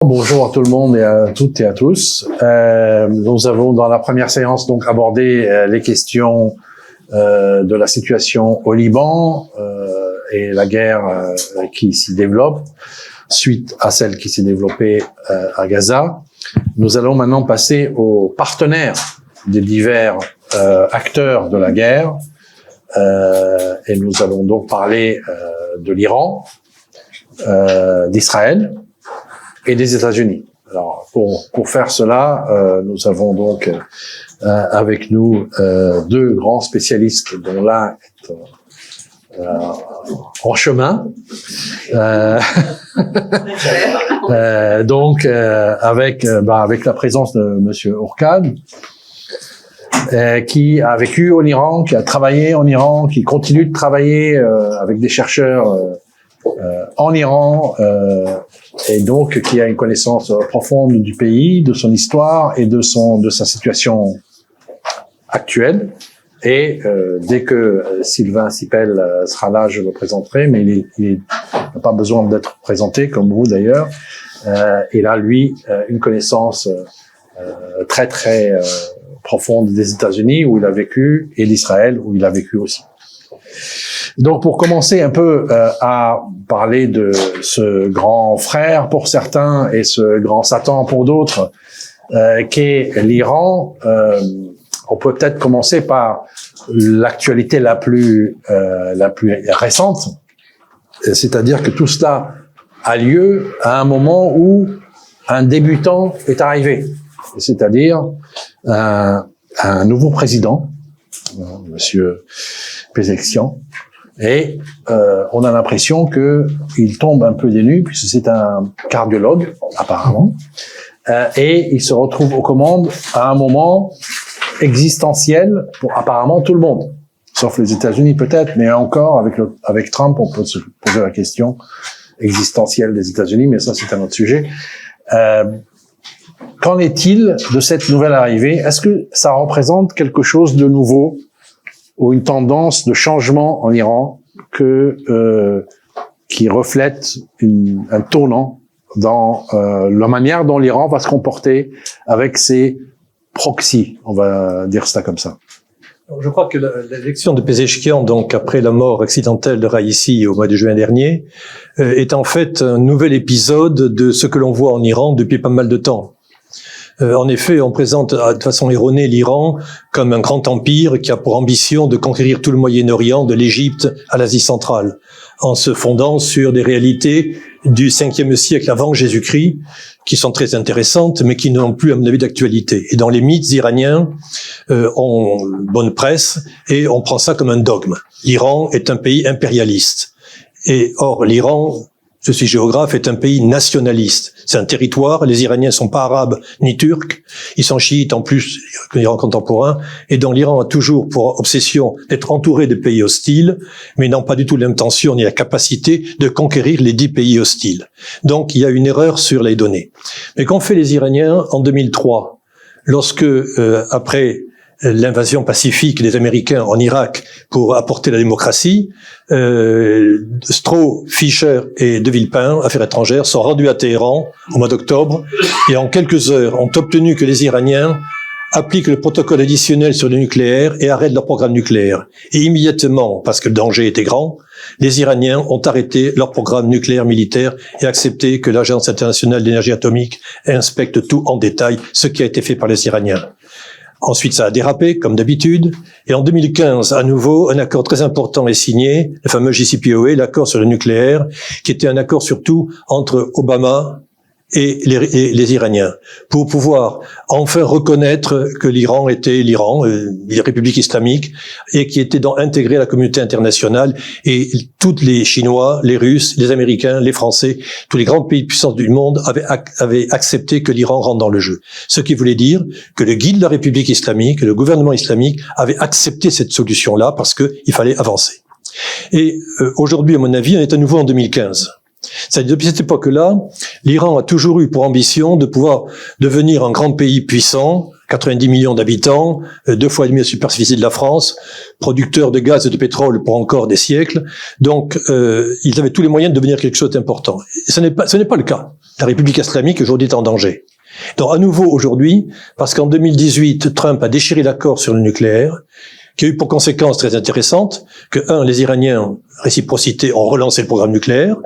Bonjour à tout le monde et à toutes et à tous. Nous avons dans la première séance donc abordé les questions de la situation au Liban et la guerre qui s'y développe suite à celle qui s'est développée à Gaza. Nous allons maintenant passer aux partenaires des divers acteurs de la guerre et nous allons donc parler de l'Iran, d'Israël et des États-Unis. Alors, pour faire cela, nous avons donc avec nous deux grands spécialistes, dont l'un est en chemin. Donc, avec la présence de Monsieur Ourkane, qui a vécu en Iran, qui a travaillé en Iran, qui continue de travailler avec des chercheurs en Iran, et donc qui a une connaissance profonde du pays, de son histoire et de sa situation actuelle. Et dès que Sylvain Sipel sera là, je le présenterai, mais il n'a pas besoin d'être présenté, comme vous d'ailleurs. Il a, lui, une connaissance très très profonde des États-Unis, où il a vécu, et d'Israël, où il a vécu aussi. Donc, pour commencer un peu à parler de ce grand frère pour certains et ce grand Satan pour d'autres, qu'est l'Iran, on peut peut-être commencer par l'actualité la plus récente, c'est-à-dire que tout cela a lieu à un moment où un débutant est arrivé, c'est-à-dire un nouveau président, Monsieur Pezeshkian. Et on a l'impression que il tombe un peu des nues, puisque c'est un cardiologue, apparemment, et il se retrouve aux commandes à un moment existentiel pour apparemment tout le monde, sauf les États-Unis peut-être, mais encore avec Trump, on peut se poser la question existentielle des États-Unis, mais ça c'est un autre sujet. Qu'en est-il de cette nouvelle arrivée? Est-ce que ça représente quelque chose de nouveau ou une tendance de changement en Iran qui reflète un tournant dans la manière dont l'Iran va se comporter avec ses proxys, on va dire ça comme ça. Je crois que l'élection de Pezeshkian, donc après la mort accidentelle de Raïssi au mois de juin dernier, est en fait un nouvel épisode de ce que l'on voit en Iran depuis pas mal de temps. En effet, on présente de façon erronée l'Iran comme un grand empire qui a pour ambition de conquérir tout le Moyen-Orient, de l'Égypte à l'Asie centrale, en se fondant sur des réalités du 5e siècle avant Jésus-Christ, qui sont très intéressantes, mais qui n'ont plus, à mon avis, d'actualité. Et dans les mythes iraniens, on bonne presse, et on prend ça comme un dogme. L'Iran est un pays impérialiste. Et or, l'Iran, je suis géographe, est un pays nationaliste. C'est un territoire, les Iraniens sont pas arabes ni turcs, ils sont chiites en plus que l'Iran contemporain, et donc l'Iran a toujours pour obsession d'être entouré de pays hostiles, mais n'ont pas du tout l'intention ni la capacité de conquérir les 10 pays hostiles. Donc il y a une erreur sur les données. Mais qu'ont fait les Iraniens en 2003, lorsque, après l'invasion pacifique des Américains en Irak pour apporter la démocratie, Stroh, Fischer et De Villepin, Affaires étrangères, sont rendus à Téhéran au mois d'octobre et en quelques heures ont obtenu que les Iraniens appliquent le protocole additionnel sur le nucléaire et arrêtent leur programme nucléaire. Et immédiatement, parce que le danger était grand, les Iraniens ont arrêté leur programme nucléaire militaire et accepté que l'Agence internationale d'énergie atomique inspecte tout en détail, ce qui a été fait par les Iraniens. Ensuite, ça a dérapé, comme d'habitude. Et en 2015, à nouveau, un accord très important est signé, le fameux JCPOA, l'accord sur le nucléaire, qui était un accord surtout entre Obama et les Iraniens, pour pouvoir enfin reconnaître que l'Iran était l'Iran, les républiques islamiques, et qui était donc intégré à la communauté internationale, et tous les Chinois, les Russes, les Américains, les Français, tous les grands pays de puissance du monde avaient accepté que l'Iran rentre dans le jeu. Ce qui voulait dire que le guide de la République islamique, le gouvernement islamique, avait accepté cette solution-là parce qu'il fallait avancer. Et aujourd'hui, à mon avis, on est à nouveau en 2015. C'est-à-dire, depuis cette époque-là, l'Iran a toujours eu pour ambition de pouvoir devenir un grand pays puissant, 90 millions d'habitants, 2,5 fois la superficie de la France, producteurs de gaz et de pétrole pour encore des siècles. Donc, ils avaient tous les moyens de devenir quelque chose d'important. Ce n'est pas le cas. La République islamique aujourd'hui est en danger. Donc, à nouveau aujourd'hui, parce qu'en 2018, Trump a déchiré l'accord sur le nucléaire, qui a eu pour conséquence très intéressante que, les Iraniens, réciprocité, ont relancé le programme nucléaire,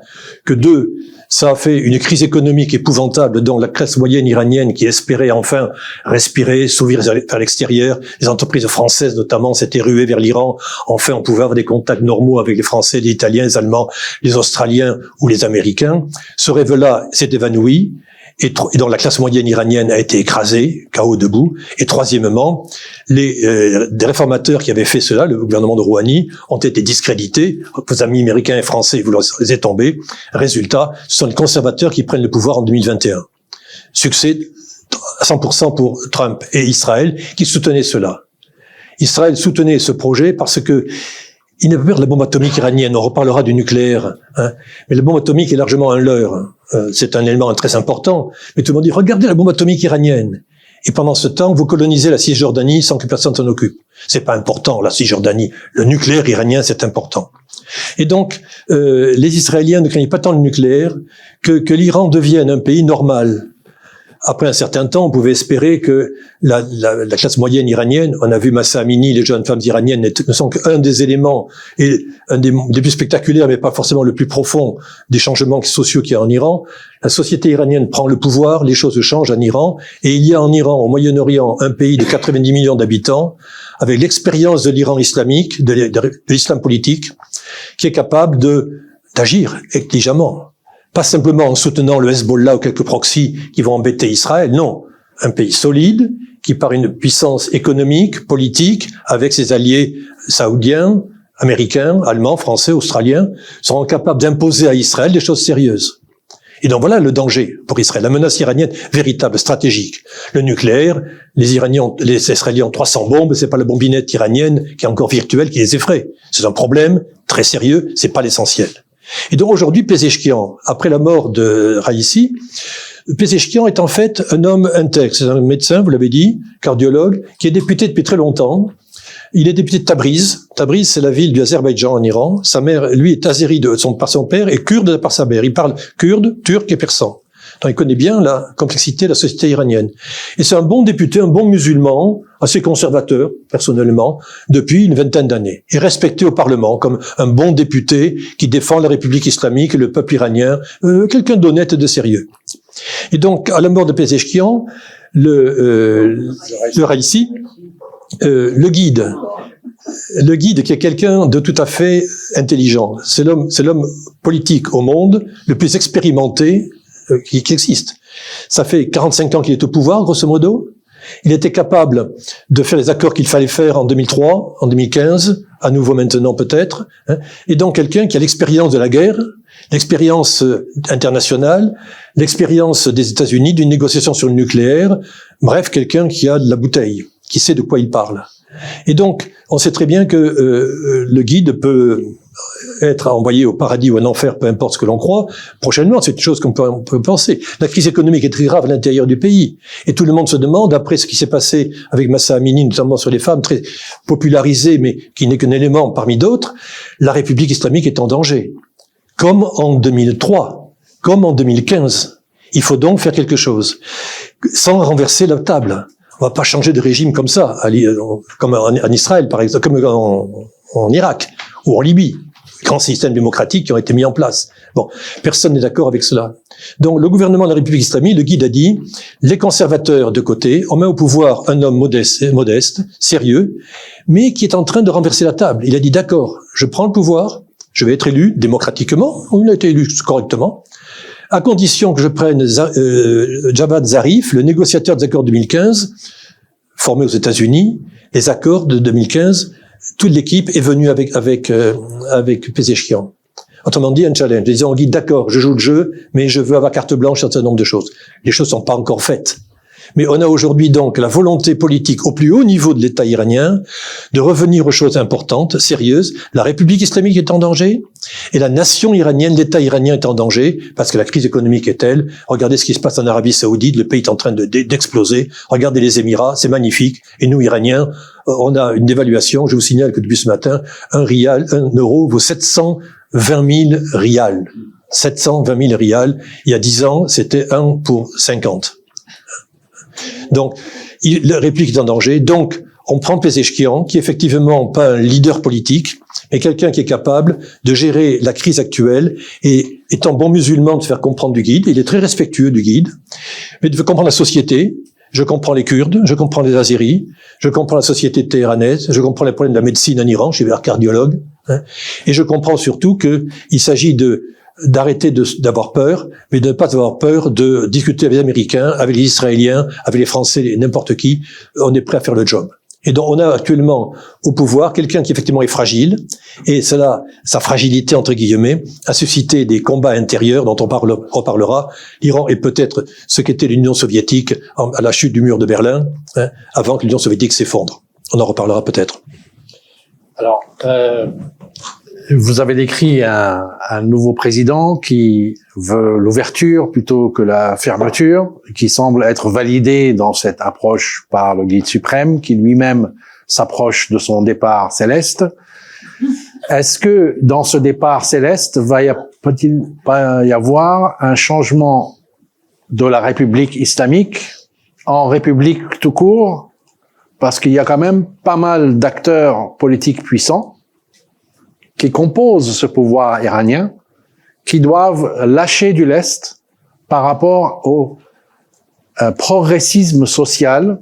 que 2, ça a fait une crise économique épouvantable dont la classe moyenne iranienne qui espérait enfin respirer, s'ouvrir vers l'extérieur, les entreprises françaises notamment s'étaient ruées vers l'Iran, enfin on pouvait avoir des contacts normaux avec les Français, les Italiens, les Allemands, les Australiens ou les Américains. Ce rêve-là s'est évanoui. Et donc la classe moyenne iranienne a été écrasée, chaos debout. Et troisièmement, des réformateurs qui avaient fait cela, le gouvernement de Rouhani, ont été discrédités. Vos amis américains et français, vous les êtes tombés. Résultat, ce sont les conservateurs qui prennent le pouvoir en 2021. Succès à 100% pour Trump et Israël qui soutenaient cela. Israël soutenait ce projet parce que il n'a pas peur de la bombe atomique iranienne. On reparlera du nucléaire, hein. Mais la bombe atomique est largement un leurre. C'est un élément très important. Mais tout le monde dit, regardez la bombe atomique iranienne. Et pendant ce temps, vous colonisez la Cisjordanie sans que personne s'en occupe. C'est pas important, la Cisjordanie. Le nucléaire iranien, c'est important. Et donc, les Israéliens ne craignent pas tant le nucléaire que l'Iran devienne un pays normal. Après un certain temps, on pouvait espérer que la classe moyenne iranienne, on a vu Mahsa Amini, les jeunes femmes iraniennes ne sont qu'un des éléments, et un des plus spectaculaires, mais pas forcément le plus profond, des changements sociaux qu'il y a en Iran. La société iranienne prend le pouvoir, les choses changent en Iran, et il y a en Iran, au Moyen-Orient, un pays de 90 millions d'habitants, avec l'expérience de l'Iran islamique, de l'islam politique, qui est capable d'agir intelligemment. Pas simplement en soutenant le Hezbollah ou quelques proxys qui vont embêter Israël, non. Un pays solide, qui par une puissance économique, politique, avec ses alliés saoudiens, américains, allemands, français, australiens, seront capables d'imposer à Israël des choses sérieuses. Et donc voilà le danger pour Israël, la menace iranienne véritable, stratégique. Le nucléaire, les Israéliens ont 300 bombes, c'est pas la bombinette iranienne qui est encore virtuelle qui les effraie. C'est un problème très sérieux, c'est pas l'essentiel. Et donc aujourd'hui, Pezeshkian, après la mort de Raïssi, Pezeshkian est en fait un homme intègre. C'est un médecin, vous l'avez dit, cardiologue, qui est député depuis très longtemps. Il est député de Tabriz. Tabriz, c'est la ville du Azerbaïdjan en Iran. Sa mère, lui, est azéri par son père et kurde par sa mère. Il parle kurde, turc et persan. Donc il connaît bien la complexité de la société iranienne. Et c'est un bon député, un bon musulman, assez conservateur, personnellement, depuis une vingtaine d'années. Et respecté au Parlement comme un bon député qui défend la République islamique et le peuple iranien, quelqu'un d'honnête et de sérieux. Et donc, à la mort de Pezeshkian, le Raïssi, le guide qui est quelqu'un de tout à fait intelligent. C'est l'homme politique au monde le plus expérimenté qui existe. Ça fait 45 ans qu'il est au pouvoir, grosso modo. Il était capable de faire les accords qu'il fallait faire en 2003, en 2015, à nouveau maintenant peut-être. Hein. Et donc quelqu'un qui a l'expérience de la guerre, l'expérience internationale, l'expérience des États-Unis, d'une négociation sur le nucléaire. Bref, quelqu'un qui a de la bouteille, qui sait de quoi il parle. Et donc, on sait très bien que le guide peut être envoyé au paradis ou en enfer, peu importe ce que l'on croit, prochainement, c'est une chose qu'on peut penser. La crise économique est très grave à l'intérieur du pays. Et tout le monde se demande, après ce qui s'est passé avec Mahsa Amini, notamment sur les femmes, très popularisé, mais qui n'est qu'un élément parmi d'autres, la République islamique est en danger. Comme en 2003, comme en 2015. Il faut donc faire quelque chose, sans renverser la table. On va pas changer de régime comme ça, comme en Israël, par exemple, comme en Irak ou en Libye. Grands systèmes démocratiques qui ont été mis en place. Bon, personne n'est d'accord avec cela. Donc, le gouvernement de la République islamique, le guide a dit, les conservateurs de côté, on met au pouvoir un homme modeste, sérieux, mais qui est en train de renverser la table. Il a dit, d'accord, je prends le pouvoir, je vais être élu démocratiquement, ou il a été élu correctement, à condition que je prenne Javad Zarif, le négociateur des accords de 2015, formé aux États-Unis, les accords de 2015, toute l'équipe est venue avec Pezeshkian. Autrement dit, un challenge. Ils ont dit, d'accord, je joue le jeu, mais je veux avoir carte blanche sur un certain nombre de choses. Les choses sont pas encore faites. Mais on a aujourd'hui donc la volonté politique au plus haut niveau de l'État iranien de revenir aux choses importantes, sérieuses. La République islamique est en danger et la nation iranienne, l'État iranien est en danger parce que la crise économique est telle. Regardez ce qui se passe en Arabie Saoudite, le pays est en train d'exploser. Regardez les Émirats, c'est magnifique. Et nous, Iraniens, on a une dévaluation. Je vous signale que depuis ce matin, un euro vaut 720 000 rials. 720 000 rials. Il y a 10 ans, c'était 1 pour 50. Donc, la République est en danger. Donc, on prend Pezeshkian, qui est effectivement pas un leader politique, mais quelqu'un qui est capable de gérer la crise actuelle et, étant bon musulman, de faire comprendre du guide. Il est très respectueux du guide, mais de comprendre la société. Je comprends les Kurdes, je comprends les Azéris, je comprends la société téhéranaise, je comprends les problèmes de la médecine en Iran, je suis cardiologue, hein, et je comprends surtout qu'il s'agit d'arrêter d'avoir peur, mais de ne pas avoir peur de discuter avec les Américains, avec les Israéliens, avec les Français, n'importe qui. On est prêt à faire le job. Et donc, on a actuellement au pouvoir quelqu'un qui effectivement est fragile, et cela, sa fragilité entre guillemets, a suscité des combats intérieurs dont on reparlera. L'Iran est peut-être ce qu'était l'Union soviétique à la chute du mur de Berlin, hein, avant que l'Union soviétique s'effondre. On en reparlera peut-être. Alors, vous avez décrit un nouveau président qui veut l'ouverture plutôt que la fermeture, qui semble être validé dans cette approche par le guide suprême, qui lui-même s'approche de son départ céleste. Est-ce que dans ce départ céleste, peut-il pas y avoir un changement de la République islamique en République tout court? Parce qu'il y a quand même pas mal d'acteurs politiques puissants qui composent ce pouvoir iranien, qui doivent lâcher du lest par rapport au progressisme social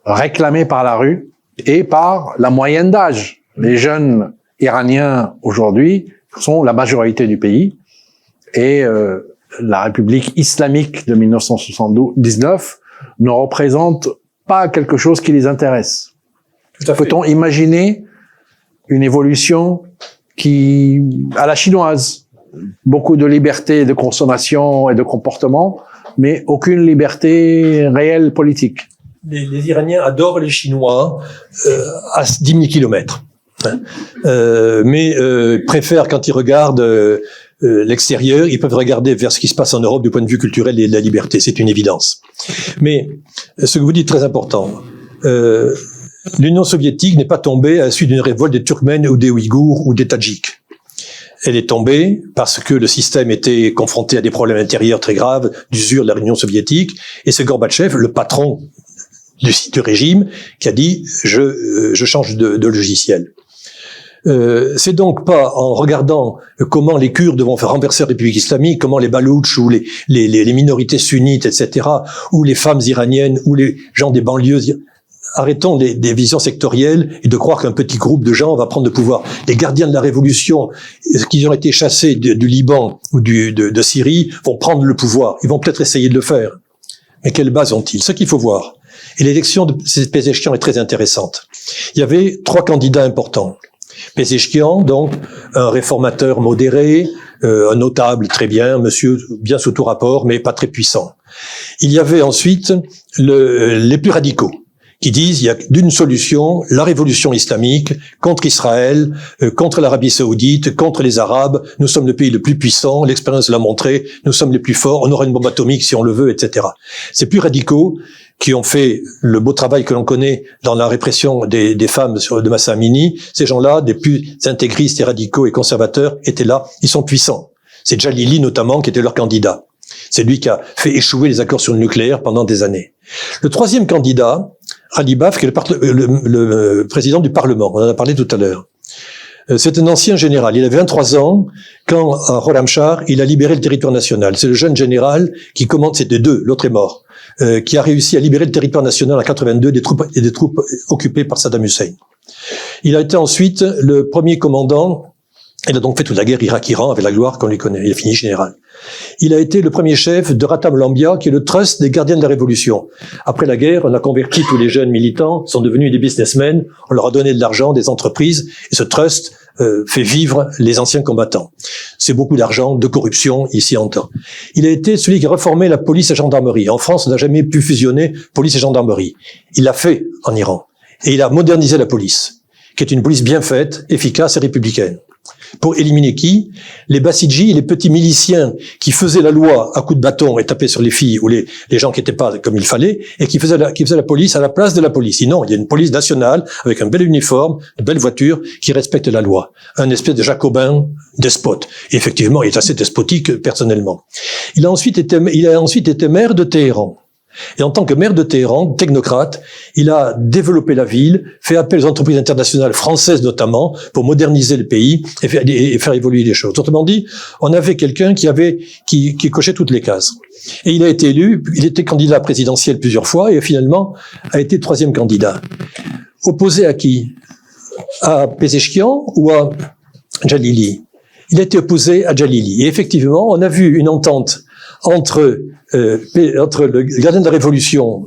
réclamé par la rue et par la moyenne d'âge. Les jeunes Iraniens aujourd'hui sont la majorité du pays et la République islamique de 1979 ne représente pas quelque chose qui les intéresse. Peut-on imaginer une évolution à la chinoise, beaucoup de liberté de consommation et de comportement, mais aucune liberté réelle politique? Les Iraniens adorent les Chinois à 10 000 kilomètres. Mais préfèrent, quand ils regardent l'extérieur, ils peuvent regarder vers ce qui se passe en Europe du point de vue culturel et de la liberté, c'est une évidence. Mais ce que vous dites est très important. L'Union soviétique n'est pas tombée à la suite d'une révolte des Turkmènes ou des Ouïghours ou des Tadjiks. Elle est tombée parce que le système était confronté à des problèmes intérieurs très graves d'usure de l'Union soviétique, et c'est Gorbatchev, le patron du régime, qui a dit je change de logiciel. C'est donc pas en regardant comment les Kurdes vont faire renverser la République islamique, comment les Baloutches ou les minorités sunnites, etc., ou les femmes iraniennes, ou les gens des banlieues. Arrêtons des visions sectorielles et de croire qu'un petit groupe de gens va prendre le pouvoir. Les gardiens de la révolution, qui ont été chassés du Liban ou de Syrie, vont prendre le pouvoir. Ils vont peut-être essayer de le faire. Mais quelle base ont-ils? Ce qu'il faut voir. Et l'élection de Pezeshkian est très intéressante. Il y avait 3 candidats importants. Pezeshkian, donc, un réformateur modéré, un notable très bien, monsieur bien sous tout rapport, mais pas très puissant. Il y avait ensuite les plus radicaux, qui disent il y a d'une solution, la révolution islamique, contre Israël, contre l'Arabie Saoudite, contre les Arabes, nous sommes le pays le plus puissant, l'expérience l'a montré, nous sommes les plus forts, on aura une bombe atomique si on le veut, etc. Ces plus radicaux, qui ont fait le beau travail que l'on connaît dans la répression des femmes de Mahsa Amini, ces gens-là, des plus intégristes et radicaux et conservateurs, étaient là, ils sont puissants. C'est Jalili notamment qui était leur candidat. C'est lui qui a fait échouer les accords sur le nucléaire pendant des années. Le 3e candidat, Ghalibaf, qui est le président du Parlement, on en a parlé tout à l'heure. C'est un ancien général, il avait 23 ans quand, à Khorramshahr, il a libéré le territoire national. C'est le jeune général qui commande, c'était 2, l'autre est mort, qui a réussi à libérer le territoire national en 82 des troupes occupées par Saddam Hussein. Il a été ensuite le premier commandant Il a donc fait toute la guerre Irak-Iran avec la gloire qu'on lui connaît. Il a fini général. Il a été le premier chef de Ratam Lambia, qui est le trust des gardiens de la révolution. Après la guerre, on a converti tous les jeunes militants, sont devenus des businessmen, on leur a donné de l'argent, des entreprises, et ce trust fait vivre les anciens combattants. C'est beaucoup d'argent, de corruption, ici en temps. Il a été celui qui a reformé la police et la gendarmerie. En France, on n'a jamais pu fusionner police et gendarmerie. Il l'a fait en Iran. Et il a modernisé la police, qui est une police bien faite, efficace et républicaine. Pour éliminer qui? Les Bassidji, les petits miliciens qui faisaient la loi à coups de bâton et tapaient sur les filles ou les gens qui n'étaient pas comme il fallait et qui faisaient la police à la place de la police. Sinon, il y a une police nationale avec un bel uniforme, de belles voitures qui respectent la loi. Un espèce de jacobin despote. Et effectivement, il est assez despotique personnellement. Il a ensuite été maire de Téhéran. Et en tant que maire de Téhéran, technocrate, il a développé la ville, fait appel aux entreprises internationales françaises notamment, pour moderniser le pays et faire évoluer les choses. Autrement dit, on avait quelqu'un qui cochait toutes les cases. Et il a été élu, il était candidat présidentiel plusieurs fois, et finalement a été troisième candidat. Opposé à qui? À Pezeshkian ou à Jalili? Il a été opposé à Jalili. Et effectivement, on a vu une entente entre le gardien de la révolution,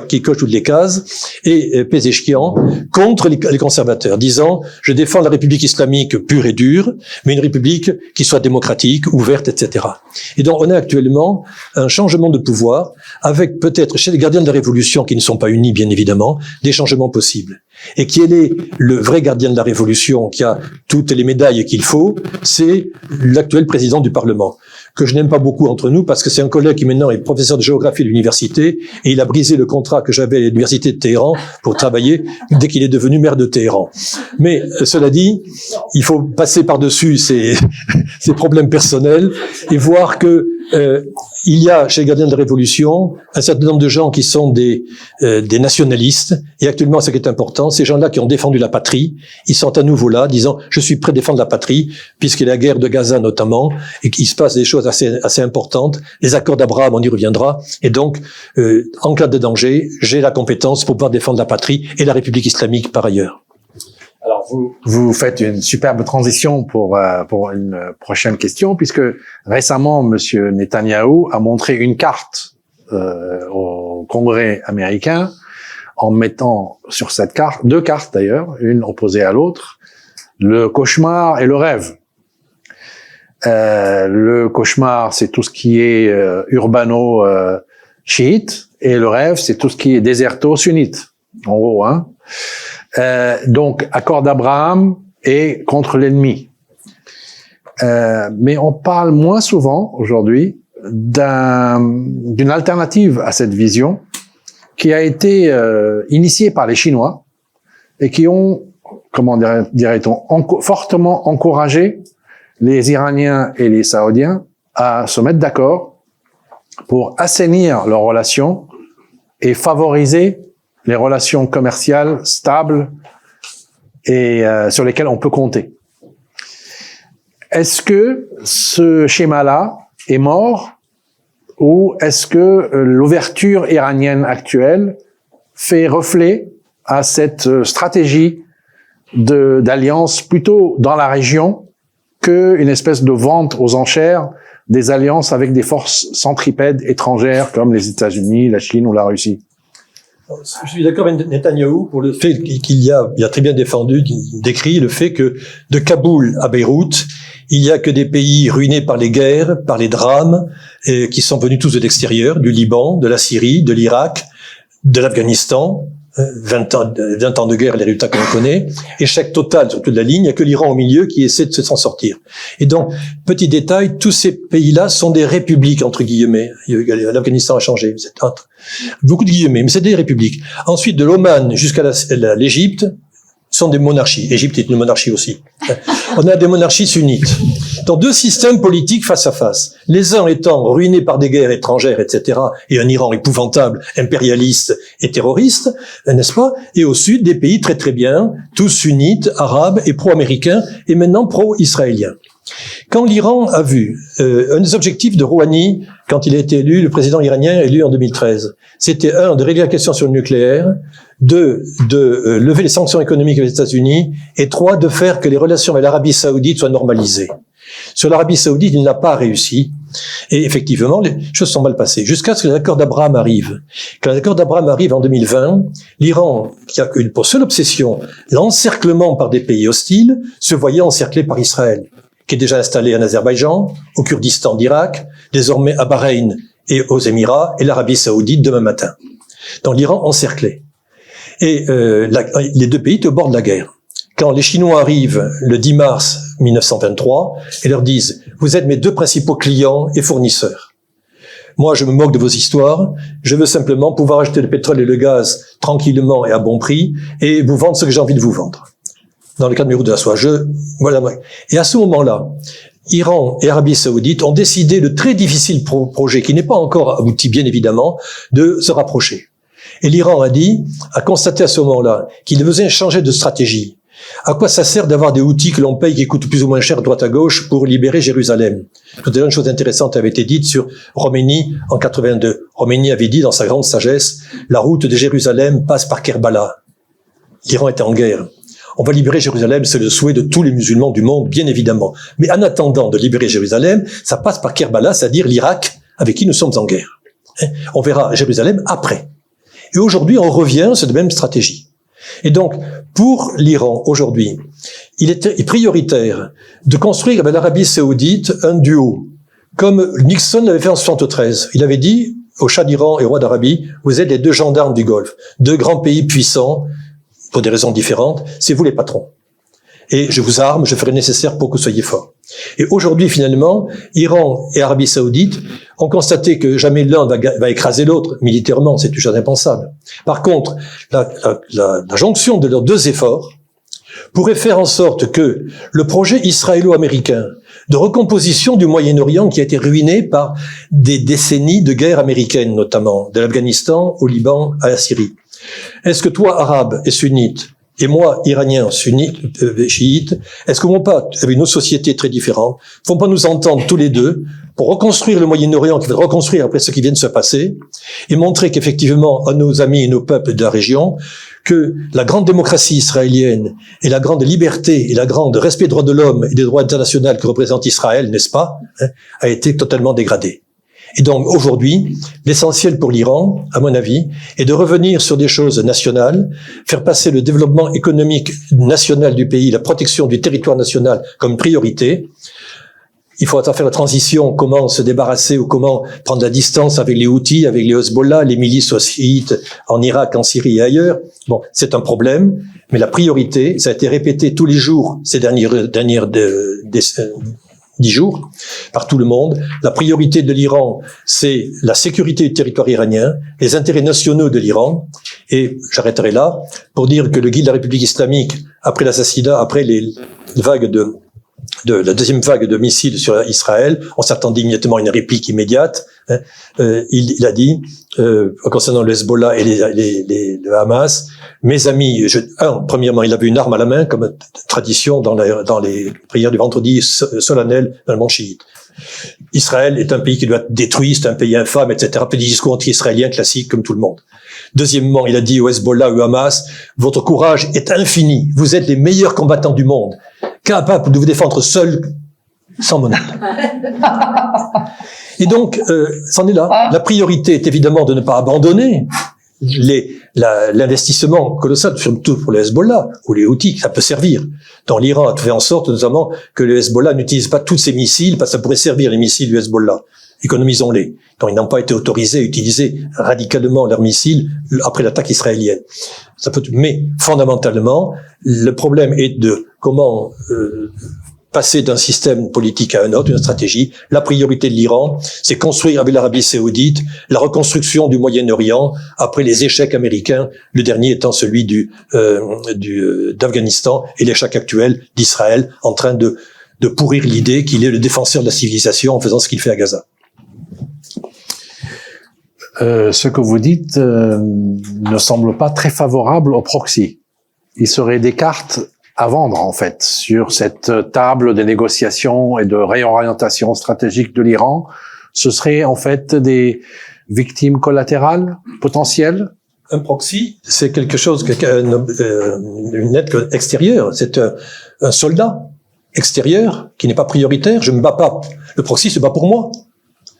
qui coche toutes les cases, et Pezeshkian contre les conservateurs, disant « Je défends la République islamique pure et dure, mais une République qui soit démocratique, ouverte, etc. » Et donc, on a actuellement un changement de pouvoir, avec peut-être chez les gardiens de la révolution, qui ne sont pas unis, bien évidemment, des changements possibles. Et qui est le vrai gardien de la révolution, qui a toutes les médailles qu'il faut, c'est l'actuel président du Parlement, que je n'aime pas beaucoup entre nous, parce que c'est un collègue qui maintenant est professeur de géographie à l'université, et il a brisé le contrat que j'avais à l'université de Téhéran pour travailler dès qu'il est devenu maire de Téhéran. Mais, cela dit, il faut passer par-dessus ces problèmes personnels et voir que il y a chez les gardiens de la Révolution un certain nombre de gens qui sont des nationalistes, et actuellement, ce qui est important, ces gens-là qui ont défendu la patrie, ils sont à nouveau là, disant « je suis prêt à défendre la patrie », puisqu'il y a la guerre de Gaza notamment, et qu'il se passe des choses assez importantes, les accords d'Abraham, on y reviendra, et donc, en cas de danger, j'ai la compétence pour pouvoir défendre la patrie et la République islamique par ailleurs. Alors, vous faites une superbe transition pour une prochaine question, puisque récemment, Monsieur Netanyahou a montré une carte au Congrès américain, en mettant sur cette carte, deux cartes d'ailleurs, une opposée à l'autre, le cauchemar et le rêve. Le cauchemar, c'est tout ce qui est urbano-chiite, et le rêve, c'est tout ce qui est déserto-sunnite, en gros, hein. Donc, accord d'Abraham et contre l'ennemi. Mais on parle moins souvent aujourd'hui d'une alternative à cette vision qui a été initiée par les Chinois et qui ont, comment dirait-on, fortement encouragé les Iraniens et les Saoudiens à se mettre d'accord pour assainir leurs relations et favoriser les relations commerciales stables et sur lesquelles on peut compter. Est-ce que ce schéma-là est mort ou est-ce que l'ouverture iranienne actuelle fait reflet à cette stratégie d'alliance plutôt dans la région qu'une espèce de vente aux enchères des alliances avec des forces centripèdes étrangères comme les États-Unis, la Chine ou la Russie? Je suis d'accord avec Netanyahou pour le fait il a très bien décrit le fait que de Kaboul à Beyrouth, il n'y a que des pays ruinés par les guerres, par les drames, et qui sont venus tous de l'extérieur, du Liban, de la Syrie, de l'Irak, de l'Afghanistan, 20 ans de guerre, les résultats qu'on connaît, échec total sur toute la ligne, il n'y a que l'Iran au milieu qui essaie de s'en sortir. Et donc, petit détail, tous ces pays-là sont des républiques, entre guillemets. L'Afghanistan a changé, c'est entre beaucoup de guillemets, mais c'est des républiques. Ensuite, de l'Oman jusqu'à l'Égypte, sont des monarchies. Égypte est une monarchie aussi. On a des monarchies sunnites. Donc, deux systèmes politiques face à face. Les uns étant ruinés par des guerres étrangères, etc., et un Iran épouvantable, impérialiste et terroriste, n'est-ce pas? Et au sud, des pays très très bien, tous sunnites, arabes et pro-américains, et maintenant pro-israéliens. Quand l'Iran a vu, un des objectifs de Rouhani, quand il a été élu, le président iranien élu en 2013, c'était un, de régler la question sur le nucléaire, deux, de lever les sanctions économiques avec les États-Unis, et trois, de faire que les relations avec l'Arabie Saoudite soient normalisées. Sur l'Arabie Saoudite, il n'a pas réussi. Et effectivement, les choses sont mal passées. Jusqu'à ce que l'accord d'Abraham arrive. Quand l'accord d'Abraham arrive en 2020, l'Iran, qui a eu pour seule obsession l'encerclement par des pays hostiles, se voyait encerclé par Israël, qui est déjà installé en Azerbaïdjan, au Kurdistan d'Irak, désormais à Bahreïn et aux Émirats, et l'Arabie Saoudite demain matin. Donc l'Iran encerclé. Et les deux pays étaient au bord de la guerre. Quand les Chinois arrivent le 10 mars 1923 et leur disent « Vous êtes mes deux principaux clients et fournisseurs. Moi, je me moque de vos histoires. Je veux simplement pouvoir acheter le pétrole et le gaz tranquillement et à bon prix et vous vendre ce que j'ai envie de vous vendre. » Dans le cas de mes routes de la soie, voilà. Et à ce moment-là, Iran et Arabie Saoudite ont décidé le très difficile projet, qui n'est pas encore abouti bien évidemment, de se rapprocher. Et l'Iran a constaté à ce moment-là qu'il devait changer de stratégie. À quoi ça sert d'avoir des outils que l'on paye qui coûtent plus ou moins cher à droite à gauche pour libérer Jérusalem? Tout à l'heure, une chose intéressante avait été dite sur Khomeini en 82. Khomeini avait dit dans sa grande sagesse, la route de Jérusalem passe par Kerbala. L'Iran était en guerre. On va libérer Jérusalem, c'est le souhait de tous les musulmans du monde, bien évidemment. Mais en attendant de libérer Jérusalem, ça passe par Kerbala, c'est-à-dire l'Irak, avec qui nous sommes en guerre. On verra Jérusalem après. Et aujourd'hui, on revient sur cette même stratégie. Et donc, pour l'Iran, aujourd'hui, il est prioritaire de construire avec l'Arabie Saoudite un duo, comme Nixon l'avait fait en 73. Il avait dit au Shah d'Iran et au roi d'Arabie, vous êtes les deux gendarmes du Golfe, deux grands pays puissants, pour des raisons différentes, c'est vous les patrons. Et je vous arme, je ferai le nécessaire pour que vous soyez forts. Et aujourd'hui, finalement, Iran et Arabie Saoudite ont constaté que jamais l'un va écraser l'autre militairement, c'est une chose impensable. Par contre, la jonction de leurs deux efforts pourrait faire en sorte que le projet israélo-américain de recomposition du Moyen-Orient, qui a été ruiné par des décennies de guerre américaine, notamment de l'Afghanistan au Liban à la Syrie. Est-ce que toi, arabe et sunnite, et moi, iranien, sunnite, chiite, est-ce qu'on ne peut pas, avec nos sociétés très différentes, ne faut pas nous entendre tous les deux pour reconstruire le Moyen-Orient, qu'il faut reconstruire après ce qui vient de se passer, et montrer qu'effectivement, à nos amis et nos peuples de la région, que la grande démocratie israélienne et la grande liberté et la grande respect des droits de l'homme et des droits internationaux que représente Israël, n'est-ce pas, a été totalement dégradée. Et donc, aujourd'hui, l'essentiel pour l'Iran, à mon avis, est de revenir sur des choses nationales, faire passer le développement économique national du pays, la protection du territoire national comme priorité. Il faudra faire la transition, comment se débarrasser ou comment prendre la distance avec les Houthis, avec les Hezbollah, les milices chiites en Irak, en Syrie et ailleurs. Bon, c'est un problème, mais la priorité, ça a été répété tous les jours ces dernières 10 jours, par tout le monde. La priorité de l'Iran, c'est la sécurité du territoire iranien, les intérêts nationaux de l'Iran. Et j'arrêterai là pour dire que le guide de la République islamique, après l'assassinat, après les vagues la deuxième vague de missiles sur Israël, on s'attendait immédiatement à une réplique immédiate. Il a dit, concernant le Hezbollah et le Hamas, mes amis, premièrement, il avait une arme à la main, comme tradition dans les prières du vendredi solennel dans le monde chiite. Israël est un pays qui doit être détruit, c'est un pays infâme, etc. Petit discours anti-israélien classique, comme tout le monde. Deuxièmement, il a dit au Hezbollah, au Hamas, votre courage est infini, vous êtes les meilleurs combattants du monde, capables de vous défendre seuls, sans monnaie. Et donc, c'en est là. La priorité est évidemment de ne pas abandonner l'investissement colossal, surtout pour le Hezbollah ou les Houthis, ça peut servir. Dans l'Iran, a fait en sorte notamment que le Hezbollah n'utilise pas tous ses missiles, parce que ça pourrait servir les missiles du Hezbollah. Économisons-les. Donc, ils n'ont pas été autorisés à utiliser radicalement leurs missiles après l'attaque israélienne. Mais fondamentalement, le problème est de comment passer d'un système politique à un autre, une stratégie. La priorité de l'Iran, c'est construire avec l'Arabie Saoudite la reconstruction du Moyen-Orient après les échecs américains, le dernier étant celui d'Afghanistan et l'échec actuel d'Israël en train de pourrir l'idée qu'il est le défenseur de la civilisation en faisant ce qu'il fait à Gaza. Ce que vous dites ne semble pas très favorable au proxy. Il serait des cartes à vendre, en fait, sur cette table des négociations et de réorientation stratégique de l'Iran? Ce serait en fait des victimes collatérales potentielles? Un proxy, c'est quelque chose, une aide extérieure. C'est un soldat extérieur qui n'est pas prioritaire. Je me bats pas. Le proxy se bat pour moi.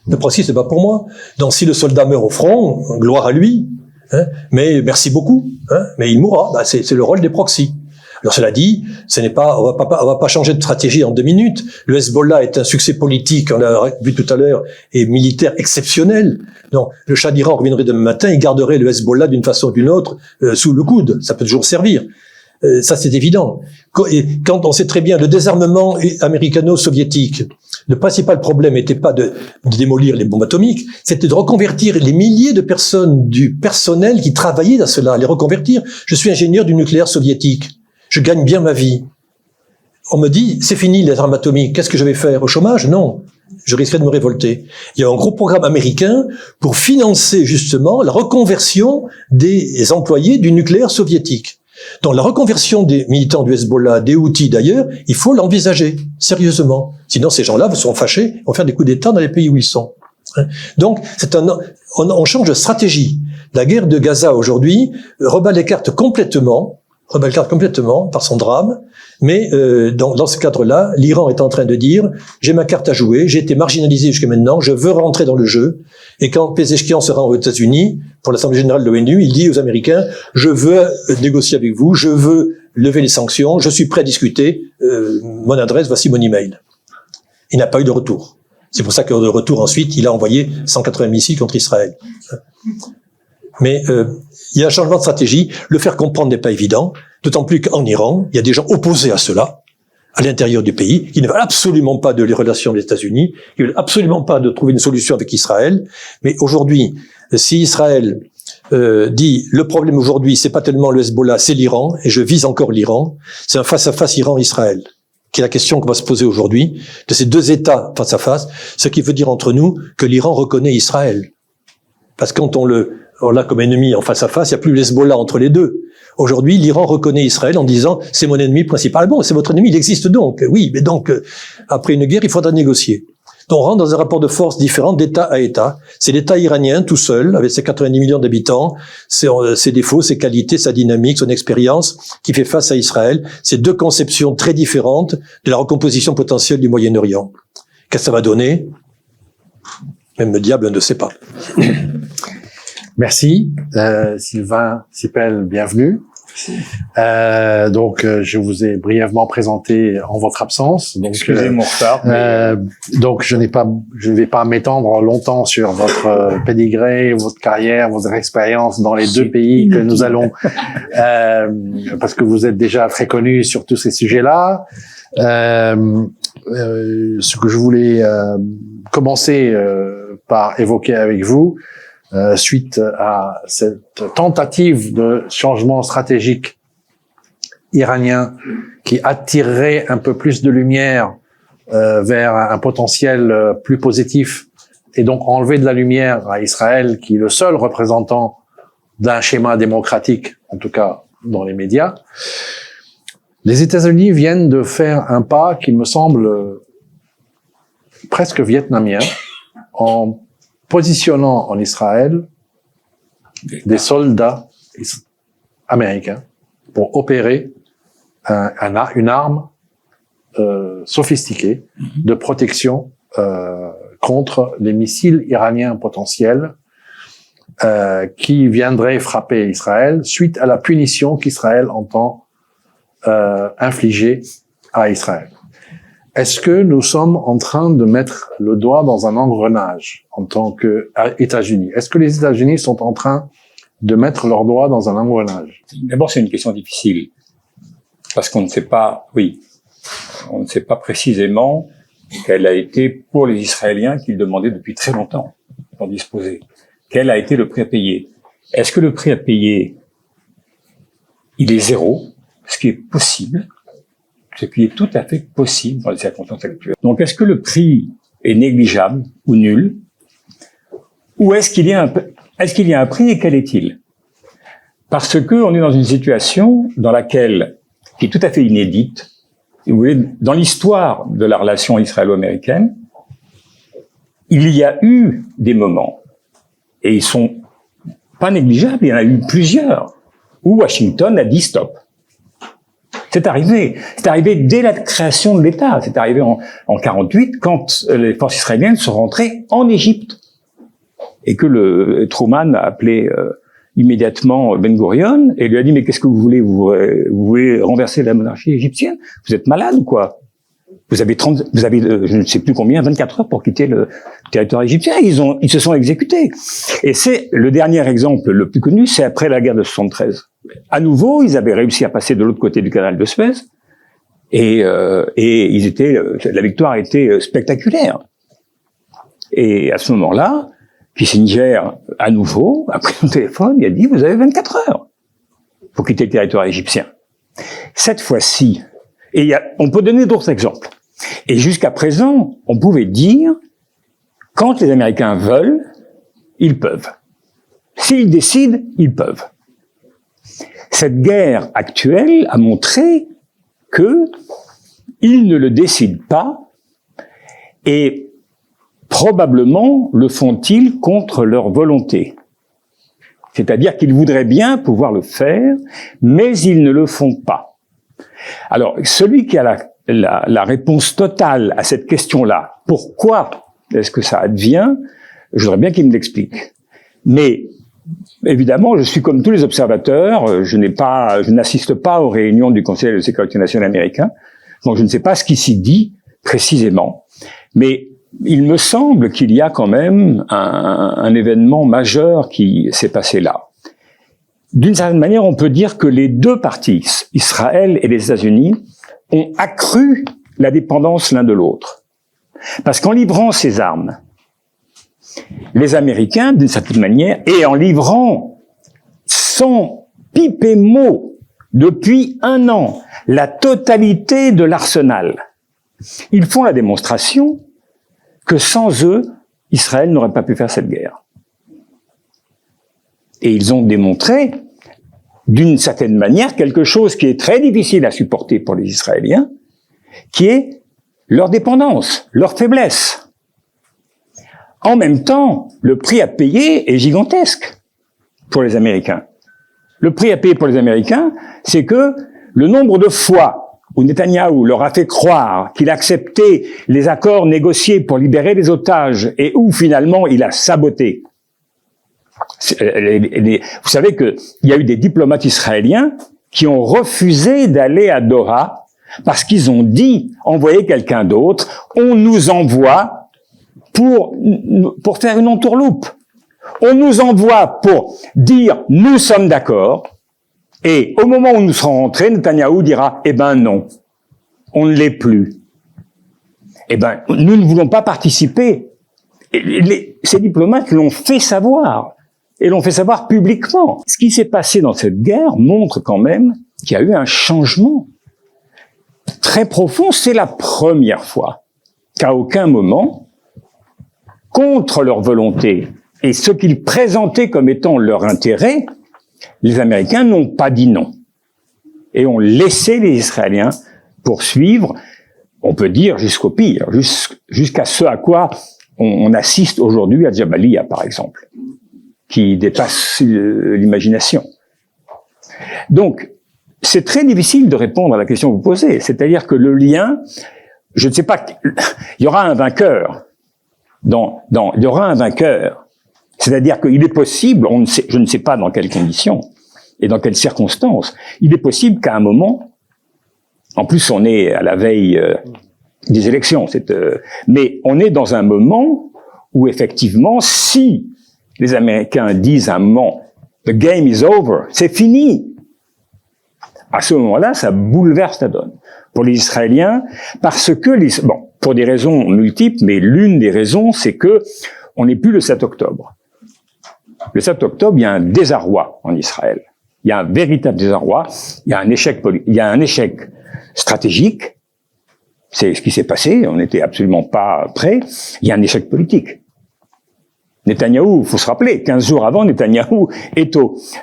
Le proxy se bat pour moi. Donc si le soldat meurt au front, gloire à lui. Hein, mais merci beaucoup. Hein, mais il mourra. Bah, c'est le rôle des proxys. Alors cela dit, on va pas changer de stratégie en 2 minutes. Le Hezbollah est un succès politique, on l'a vu tout à l'heure, et militaire exceptionnel. Donc le Shah d'Iran reviendrait demain matin, il garderait le Hezbollah d'une façon ou d'une autre sous le coude. Ça peut toujours servir. Ça c'est évident. Et quand on sait très bien le désarmement américano-soviétique, le principal problème n'était pas de démolir les bombes atomiques, c'était de reconvertir les milliers de personnes du personnel qui travaillaient dans cela, les reconvertir. Je suis ingénieur du nucléaire soviétique. Je gagne bien ma vie. On me dit, c'est fini les armes atomiques, qu'est-ce que je vais faire? Au chômage? Non. Je risquerais de me révolter. Il y a un gros programme américain pour financer justement la reconversion des employés du nucléaire soviétique. Donc la reconversion des militants du Hezbollah, des Houthis d'ailleurs, il faut l'envisager sérieusement. Sinon ces gens-là seront fâchés, vont faire des coups d'État dans les pays où ils sont. Donc on change de stratégie. La guerre de Gaza aujourd'hui rebat les cartes complètement par son drame, mais dans ce cadre-là, l'Iran est en train de dire « j'ai ma carte à jouer, j'ai été marginalisé jusqu'à maintenant, je veux rentrer dans le jeu ». Et quand Pezeshkian sera aux États-Unis, pour l'Assemblée générale de l'ONU, il dit aux Américains « je veux négocier avec vous, je veux lever les sanctions, je suis prêt à discuter, mon adresse, voici mon email ». Il n'a pas eu de retour. C'est pour ça que de retour ensuite, il a envoyé 180 missiles contre Israël. Mais il y a un changement de stratégie. Le faire comprendre n'est pas évident, d'autant plus qu'en Iran, il y a des gens opposés à cela, à l'intérieur du pays, qui ne veulent absolument pas de les relations des États-Unis, qui ne veulent absolument pas de trouver une solution avec Israël. Mais aujourd'hui, si Israël dit le problème aujourd'hui, c'est pas tellement le Hezbollah, c'est l'Iran, et je vise encore l'Iran, c'est un face-à-face Iran-Israël, qui est la question qu'on va se poser aujourd'hui, de ces deux États face-à-face, ce qui veut dire entre nous que l'Iran reconnaît Israël. Parce que quand on l'a comme ennemi en face à face, il n'y a plus le Hezbollah entre les deux. Aujourd'hui, l'Iran reconnaît Israël en disant « c'est mon ennemi principal ». Ah bon, c'est votre ennemi, il existe donc. Oui, mais donc, après une guerre, il faudra négocier. Donc, on rentre dans un rapport de force différent d'État à État. C'est l'État iranien tout seul, avec ses 90 millions d'habitants, ses défauts, ses qualités, sa dynamique, son expérience, qui fait face à Israël. C'est deux conceptions très différentes de la recomposition potentielle du Moyen-Orient. Qu'est-ce que ça va donner? Même le diable ne sait pas. Merci, Sylvain Sipel, bienvenue. Donc, je vous ai brièvement présenté en votre absence. Donc, excusez mon retard. Donc, je ne vais pas m'étendre longtemps sur votre pédigré, votre carrière, votre expérience dans les deux pays que nous allons, parce que vous êtes déjà très connu sur tous ces sujets-là. Ce que je voulais commencer par évoquer avec vous, suite à cette tentative de changement stratégique iranien qui attirerait un peu plus de lumière vers un potentiel plus positif et donc enlever de la lumière à Israël qui est le seul représentant d'un schéma démocratique, en tout cas dans les médias. Les États-Unis viennent de faire un pas qui me semble presque vietnamien en positionnant en Israël des soldats américains pour opérer une arme sophistiquée de protection contre les missiles iraniens potentiels qui viendraient frapper Israël suite à la punition qu'Israël entend infliger à Israël. Est-ce que nous sommes en train de mettre le doigt dans un engrenage en tant qu'États-Unis? Est-ce que les États-Unis sont en train de mettre leur doigt dans un engrenage? D'abord, c'est une question difficile. Parce qu'on ne sait pas, on ne sait pas précisément quel a été pour les Israéliens qu'ils demandaient depuis très longtemps d'en disposer. Quel a été le prix à payer? Est-ce que le prix à payer, il est zéro, ce qui est possible? Ce qui est tout à fait possible dans les circonstances actuelles. Donc, est-ce que le prix est négligeable ou nul? Ou est-ce qu'il y a un prix et quel est-il? Parce que on est dans une situation dans laquelle qui est tout à fait inédite, si vous voulez, dans l'histoire de la relation israélo-américaine. Il y a eu des moments, et ils sont pas négligeables, il y en a eu plusieurs, où Washington a dit stop. C'est arrivé dès la création de l'État, c'est arrivé en 48 quand les forces israéliennes sont rentrées en Égypte et que Truman a appelé immédiatement Ben Gurion et lui a dit mais qu'est-ce que vous voulez, vous voulez renverser la monarchie égyptienne, vous êtes malade ou quoi? Vous avez je ne sais plus combien, 24 heures pour quitter le territoire égyptien. Ils se sont exécutés. Et c'est le dernier exemple le plus connu, c'est après la guerre de 73. À nouveau, ils avaient réussi à passer de l'autre côté du canal de Suez, et la victoire était spectaculaire. Et à ce moment-là, Kissinger, à nouveau, a pris son téléphone, il a dit, vous avez 24 heures pour quitter le territoire égyptien. Cette fois-ci, et on peut donner d'autres exemples. Et jusqu'à présent, on pouvait dire, quand les Américains veulent, ils peuvent. S'ils décident, ils peuvent. Cette guerre actuelle a montré que ils ne le décident pas et probablement le font-ils contre leur volonté. C'est-à-dire qu'ils voudraient bien pouvoir le faire, mais ils ne le font pas. Alors, celui qui a la réponse totale à cette question-là, pourquoi est-ce que ça advient, je voudrais bien qu'il me l'explique. Mais évidemment, je suis comme tous les observateurs, je n'assiste pas aux réunions du Conseil de sécurité nationale américain, donc je ne sais pas ce qui s'y dit précisément, mais il me semble qu'il y a quand même un événement majeur qui s'est passé là. D'une certaine manière, on peut dire que les deux parties, Israël et les États-Unis, ont accru la dépendance l'un de l'autre. Parce qu'en livrant ces armes, les Américains, d'une certaine manière, et en livrant sans piper mot depuis 1 an la totalité de l'arsenal, ils font la démonstration que sans eux, Israël n'aurait pas pu faire cette guerre. Et ils ont démontré, d'une certaine manière, quelque chose qui est très difficile à supporter pour les Israéliens, qui est leur dépendance, leur faiblesse. En même temps, le prix à payer est gigantesque pour les Américains. Le prix à payer pour les Américains, c'est que le nombre de fois où Netanyahou leur a fait croire qu'il acceptait les accords négociés pour libérer les otages et où finalement il a saboté. Vous savez qu'il y a eu des diplomates israéliens qui ont refusé d'aller à Doha parce qu'ils ont dit envoyer quelqu'un d'autre, on nous envoie pour faire une entourloupe. On nous envoie pour dire nous sommes d'accord, et au moment où nous serons rentrés, Netanyahou dira eh ben non, on ne l'est plus. Eh ben nous ne voulons pas participer. Ces diplomates l'ont fait savoir, et l'ont fait savoir publiquement. Ce qui s'est passé dans cette guerre montre quand même qu'il y a eu un changement très profond. C'est la première fois qu'à aucun moment, contre leur volonté et ce qu'ils présentaient comme étant leur intérêt, les Américains n'ont pas dit non et ont laissé les Israéliens poursuivre, on peut dire jusqu'au pire, jusqu'à ce à quoi on assiste aujourd'hui à Jabalia, par exemple, qui dépasse l'imagination. Donc, c'est très difficile de répondre à la question que vous posez, c'est-à-dire que le lien, je ne sais pas, il y aura un vainqueur. Il y aura un vainqueur. C'est-à-dire qu'il est possible, je ne sais pas dans quelles conditions et dans quelles circonstances, il est possible qu'à un moment, en plus on est à la veille des élections, mais on est dans un moment où effectivement, si les Américains disent à un moment « the game is over », c'est fini. À ce moment-là, ça bouleverse la donne pour les Israéliens, parce que pour des raisons multiples, mais l'une des raisons, c'est que on n'est plus le 7 octobre. Le 7 octobre, il y a un désarroi en Israël. Il y a un véritable désarroi. Il y a un échec stratégique. C'est ce qui s'est passé. On n'était absolument pas prêts. Il y a un échec politique. Netanyahou, il faut se rappeler, 15 jours avant, Netanyahou est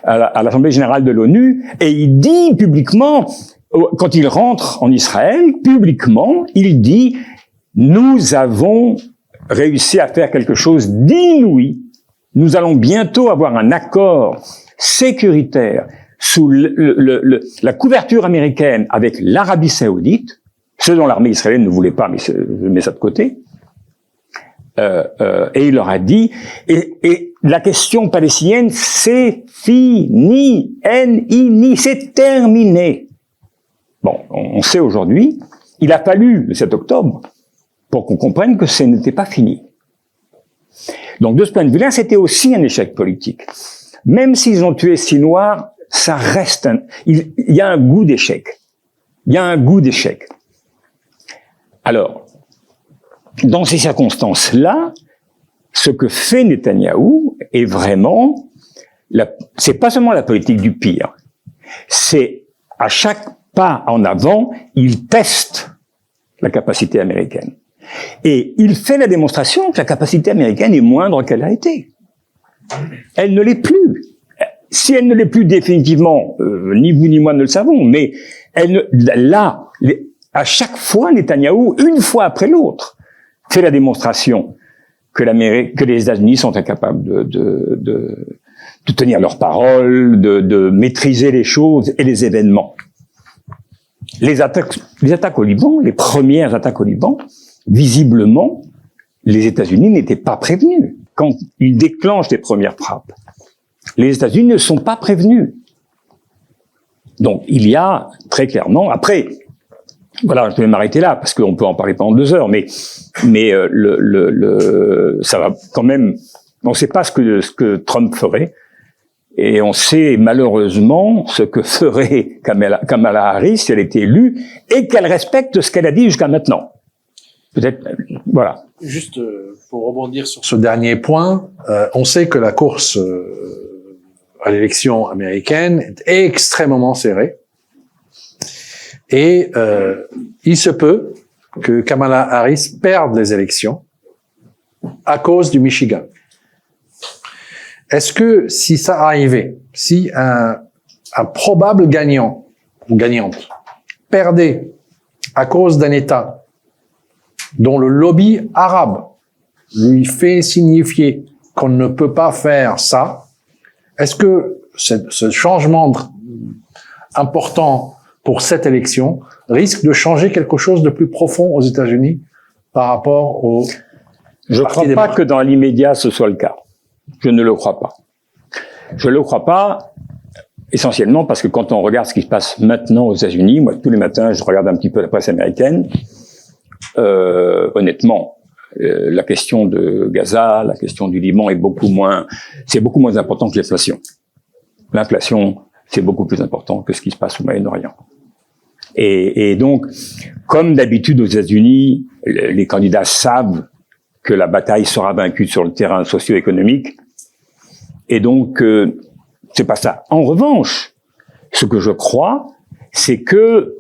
à l'Assemblée générale de l'ONU et il dit publiquement quand il rentre en Israël, publiquement, il dit « Nous avons réussi à faire quelque chose d'inouï. Nous allons bientôt avoir un accord sécuritaire sous la couverture américaine avec l'Arabie Saoudite, ce dont l'armée israélienne ne voulait pas, mais je mets ça de côté. Et il leur a dit, et la question palestinienne, c'est fini, c'est terminé. Bon, on sait aujourd'hui, il a fallu le 7 octobre pour qu'on comprenne que ce n'était pas fini. Donc de ce point de vue-là, c'était aussi un échec politique. Même s'ils ont tué 6 Noirs, ça reste il y a un goût d'échec. Il y a un goût d'échec. Alors, dans ces circonstances-là, ce que fait Netanyahou est vraiment, c'est pas seulement la politique du pire, c'est à chaque pas en avant, il teste la capacité américaine. Et il fait la démonstration que la capacité américaine est moindre qu'elle a été. Elle ne l'est plus. Si elle ne l'est plus définitivement, ni vous ni moi ne le savons, mais à chaque fois, Netanyahou, une fois après l'autre, fait la démonstration que les États-Unis sont incapables de tenir leurs paroles, de maîtriser les choses et les événements. Les attaques au Liban, les premières attaques au Liban, visiblement, les États-Unis n'étaient pas prévenus. Quand ils déclenchent les premières frappes, les États-Unis ne sont pas prévenus. Donc, il y a très clairement, après, voilà, je vais m'arrêter là, parce qu'on peut en parler pendant 2 heures, mais ça va quand même, on ne sait pas ce que Trump ferait, et on sait malheureusement ce que ferait Kamala Harris si elle était élue, et qu'elle respecte ce qu'elle a dit jusqu'à maintenant. Peut-être, voilà. Juste pour rebondir sur ce dernier point, on sait que la course à l'élection américaine est extrêmement serrée. Et il se peut que Kamala Harris perde les élections à cause du Michigan. Est-ce que si ça arrivait, si un probable gagnant ou gagnante perdait à cause d'un État dont le lobby arabe lui fait signifier qu'on ne peut pas faire ça, est-ce que ce changement important pour cette élection risque de changer quelque chose de plus profond aux États-Unis par rapport au... Je ne crois pas que dans l'immédiat ce soit le cas. Je ne le crois pas. Je ne le crois pas essentiellement parce que quand on regarde ce qui se passe maintenant aux États-Unis, moi tous les matins je regarde un petit peu la presse américaine, honnêtement, la question de Gaza, la question du Liban c'est beaucoup moins important que l'inflation. L'inflation, c'est beaucoup plus important que ce qui se passe au Moyen-Orient. Et donc, comme d'habitude aux États-Unis, les candidats savent que la bataille sera vaincue sur le terrain socio-économique, et donc c'est pas ça. En revanche, ce que je crois, c'est que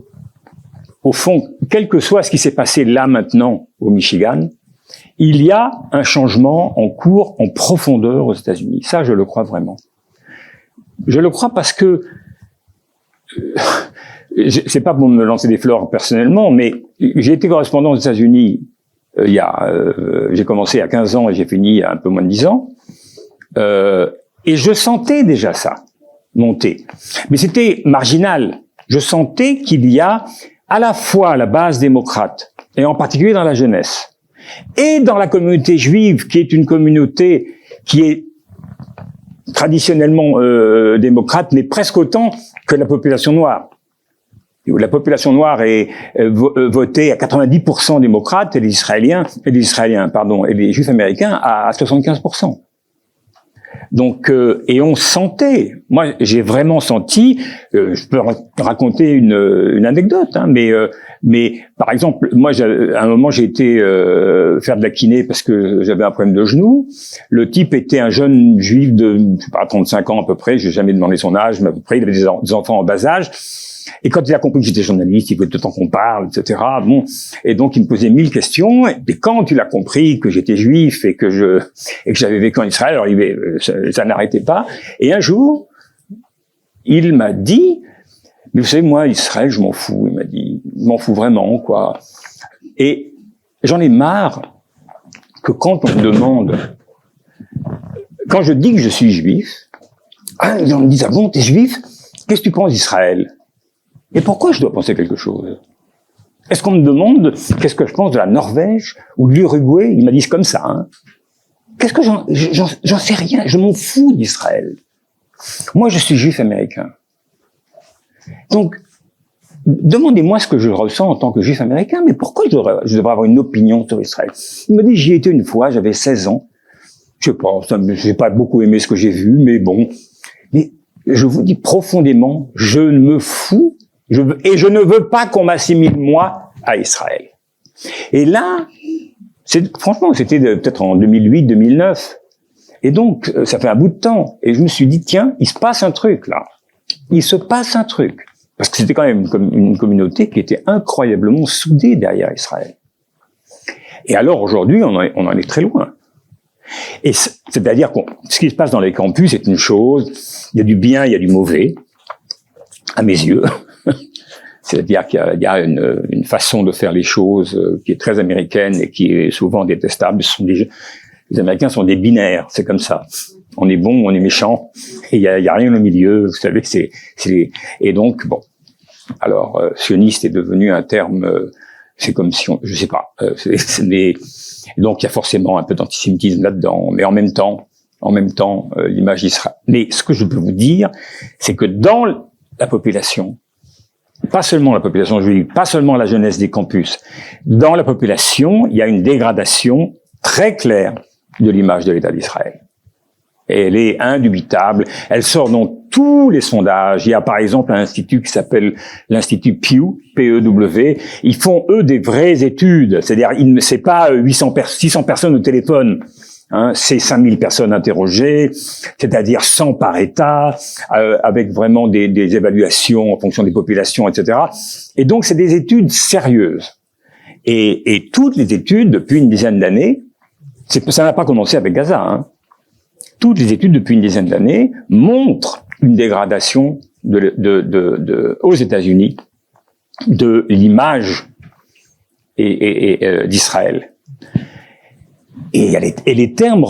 au fond, quel que soit ce qui s'est passé là maintenant au Michigan, il y a un changement en cours, en profondeur aux États-Unis. Ça, je le crois vraiment. Je le crois parce que c'est pas pour me lancer des fleurs personnellement, mais j'ai été correspondant aux États-Unis j'ai commencé à 15 ans et j'ai fini il y a un peu moins de 10 ans, et je sentais déjà ça monter. Mais c'était marginal. Je sentais qu'il y a à la fois la base démocrate, et en particulier dans la jeunesse, et dans la communauté juive, qui est une communauté qui est traditionnellement démocrate, mais presque autant que la population noire. La population noire est votée à 90% démocrate, et les Juifs américains à 75%. Donc, et on sentait, moi j'ai vraiment senti, je peux raconter une anecdote, hein, mais par exemple, moi à un moment j'ai été faire de la kiné parce que j'avais un problème de genou. Le type était un jeune juif de, je sais pas, 35 ans à peu près, j'ai jamais demandé son âge, mais à peu près il avait des enfants en bas âge. Et quand il a compris que j'étais journaliste, il voulait tout le temps qu'on parle, etc. Bon, et donc il me posait 1000 questions. Et quand il a compris que j'étais juif et que j'avais vécu en Israël, alors ça n'arrêtait pas. Et un jour, il m'a dit, Mais vous savez, moi, Israël, je m'en fous. Il m'a dit, je m'en fous vraiment, quoi. Et j'en ai marre que quand on me demande, quand je dis que je suis juif, ils me disent, ah bon, t'es juif? Qu'est-ce que tu penses d'Israël? Et pourquoi je dois penser quelque chose? Est-ce qu'on me demande qu'est-ce que je pense de la Norvège ou de l'Uruguay? Ils me disent comme ça, hein. Qu'est-ce que j'en sais rien. Je m'en fous d'Israël. Moi, je suis juif américain. Donc, demandez-moi ce que je ressens en tant que juif américain, mais pourquoi je devrais avoir une opinion sur Israël? Il me dit, j'y étais une fois, j'avais 16 ans. Je sais pas, j'ai pas beaucoup aimé ce que j'ai vu, mais bon. Mais je vous dis profondément, je me fous, et je ne veux pas qu'on m'assimile, moi, à Israël. Et là, franchement, c'était peut-être en 2008, 2009. Et donc, ça fait un bout de temps. Et je me suis dit, tiens, il se passe un truc, là. Il se passe un truc. Parce que c'était quand même une communauté qui était incroyablement soudée derrière Israël. Et alors, aujourd'hui, on en est très loin. Et c'est-à-dire que ce qui se passe dans les campus, c'est une chose. Il y a du bien, il y a du mauvais. À mes yeux. C'est-à-dire qu'il y a une façon de faire les choses qui est très américaine et qui est souvent détestable. Les Américains sont des binaires, c'est comme ça. On est bon, on est méchant, et il y a rien au milieu. Vous savez, et donc bon. Alors, sioniste est devenu un terme. C'est comme si je sais pas. Donc il y a forcément un peu d'antisémitisme là-dedans, mais en même temps, l'image d'Israël. Mais ce que je peux vous dire, c'est que dans la population, pas seulement la population juive, pas seulement la jeunesse des campus, dans la population, il y a une dégradation très claire de l'image de l'État d'Israël. Et elle est indubitable. Elle sort dans tous les sondages. Il y a par exemple un institut qui s'appelle l'Institut Pew, P-E-W. Ils font, eux, des vraies études. C'est-à-dire, c'est pas 600 personnes au téléphone. Hein, c'est 5000 personnes interrogées, c'est-à-dire 100 par État, avec vraiment des évaluations en fonction des populations, etc. Et donc, c'est des études sérieuses. Et toutes les études, depuis une dizaine d'années, ça n'a pas commencé avec Gaza, hein. Toutes les études depuis une dizaine d'années montrent une dégradation aux États-Unis de l'image d'Israël. Et les termes,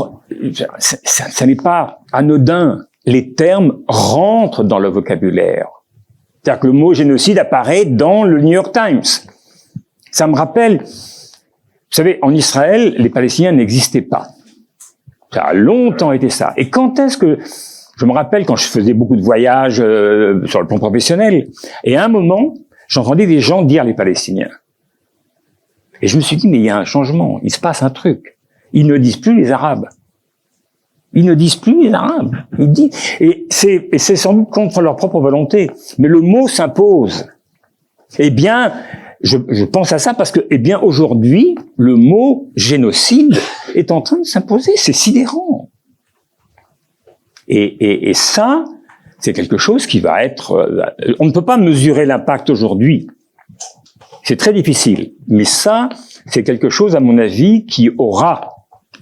ça n'est pas anodin. Les termes rentrent dans le vocabulaire. C'est-à-dire que le mot génocide apparaît dans le New York Times. Ça me rappelle, vous savez, en Israël, les Palestiniens n'existaient pas. Ça a longtemps été ça. Et quand est-ce que... Je me rappelle quand je faisais beaucoup de voyages sur le plan professionnel, et à un moment, j'entendais des gens dire les Palestiniens. Et je me suis dit, mais il y a un changement, il se passe un truc. Ils ne disent plus les Arabes. Ils ne disent plus les Arabes. Ils disent... Et c'est sans doute contre leur propre volonté. Mais le mot s'impose. Eh bien... Je pense à ça parce que, eh bien, aujourd'hui, le mot génocide est en train de s'imposer. C'est sidérant. Et ça, c'est quelque chose qui va être... on ne peut pas mesurer l'impact aujourd'hui. C'est très difficile. Mais ça, c'est quelque chose, à mon avis, qui aura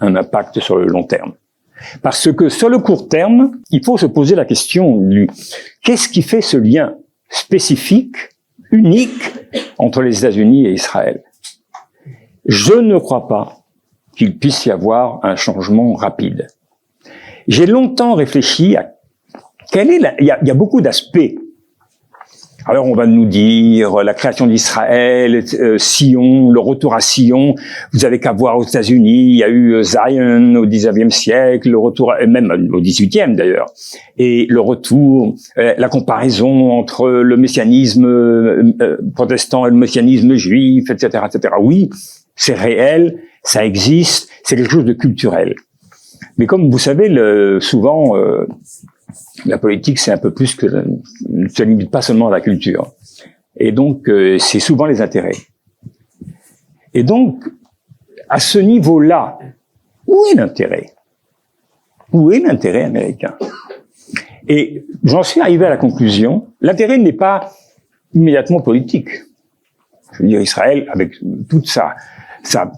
un impact sur le long terme. Parce que sur le court terme, il faut se poser la question du qu'est-ce qui fait ce lien spécifique, unique, entre les États-Unis et Israël. Je ne crois pas qu'il puisse y avoir un changement rapide. J'ai longtemps réfléchi à il y a beaucoup d'aspects. Alors on va nous dire la création d'Israël, Sion, le retour à Sion. Vous avez qu'à voir aux États-Unis, il y a eu Zion au XIXe siècle, le retour, même au XVIIIe d'ailleurs, et le retour, la comparaison entre le messianisme protestant et le messianisme juif, etc., etc. Oui, c'est réel, ça existe, c'est quelque chose de culturel. Mais comme vous savez, souvent la politique, c'est un peu plus que... ça ne limite pas seulement à la culture. Et donc, c'est souvent les intérêts. Et donc, à ce niveau-là, où est l'intérêt? Où est l'intérêt américain? Et j'en suis arrivé à la conclusion, l'intérêt n'est pas immédiatement politique. Je veux dire, Israël, avec toute sa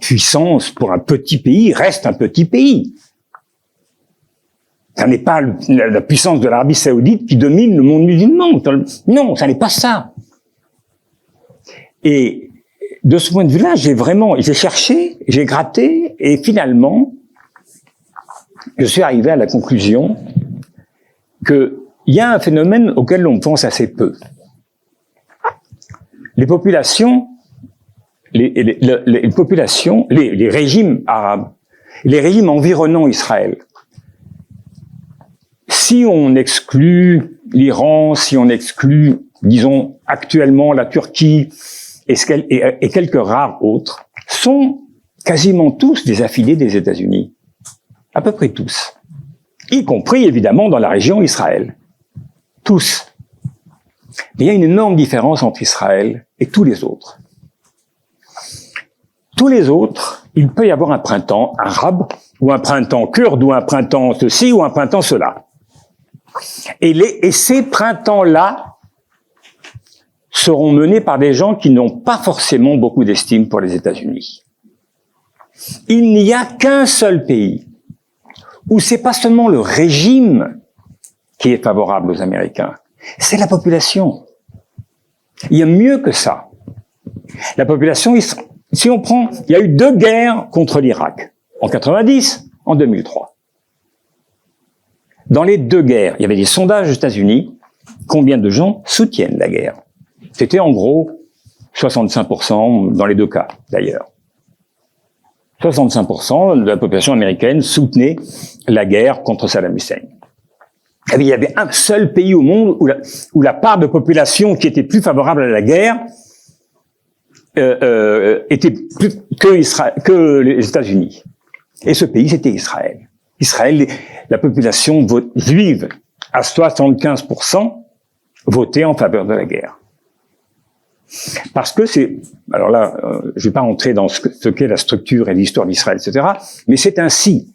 puissance pour un petit pays, reste un petit pays. Ça n'est pas la puissance de l'Arabie Saoudite qui domine le monde musulman. Non, ça n'est pas ça. Et de ce point de vue-là, j'ai cherché, j'ai gratté, et finalement, je suis arrivé à la conclusion qu'il y a un phénomène auquel on pense assez peu. Les populations, les régimes arabes, les régimes environnant Israël, si on exclut l'Iran, si on exclut, disons, actuellement la Turquie et quelques rares autres, sont quasiment tous des affiliés des États-Unis. À peu près tous. Y compris, évidemment, dans la région Israël. Tous. Mais il y a une énorme différence entre Israël et tous les autres. Tous les autres, il peut y avoir un printemps arabe, ou un printemps kurde, ou un printemps ceci, ou un printemps cela. Et ces printemps-là seront menés par des gens qui n'ont pas forcément beaucoup d'estime pour les États-Unis. Il n'y a qu'un seul pays où c'est pas seulement le régime qui est favorable aux Américains, c'est la population. Il y a mieux que ça. La population, si on prend, il y a eu 2 guerres contre l'Irak, en 90, en 2003. Dans les 2 guerres, il y avait des sondages aux États-Unis, combien de gens soutiennent la guerre? C'était en gros 65% dans les 2 cas, d'ailleurs. 65% de la population américaine soutenait la guerre contre Saddam Hussein. Et il y avait un seul pays au monde où la part de population qui était plus favorable à la guerre était plus que les États-Unis. Et ce pays, c'était Israël. Israël, la population juive, à 75%, votait en faveur de la guerre. Parce que alors là, je vais pas rentrer dans ce qu'est la structure et l'histoire d'Israël, etc., mais c'est ainsi.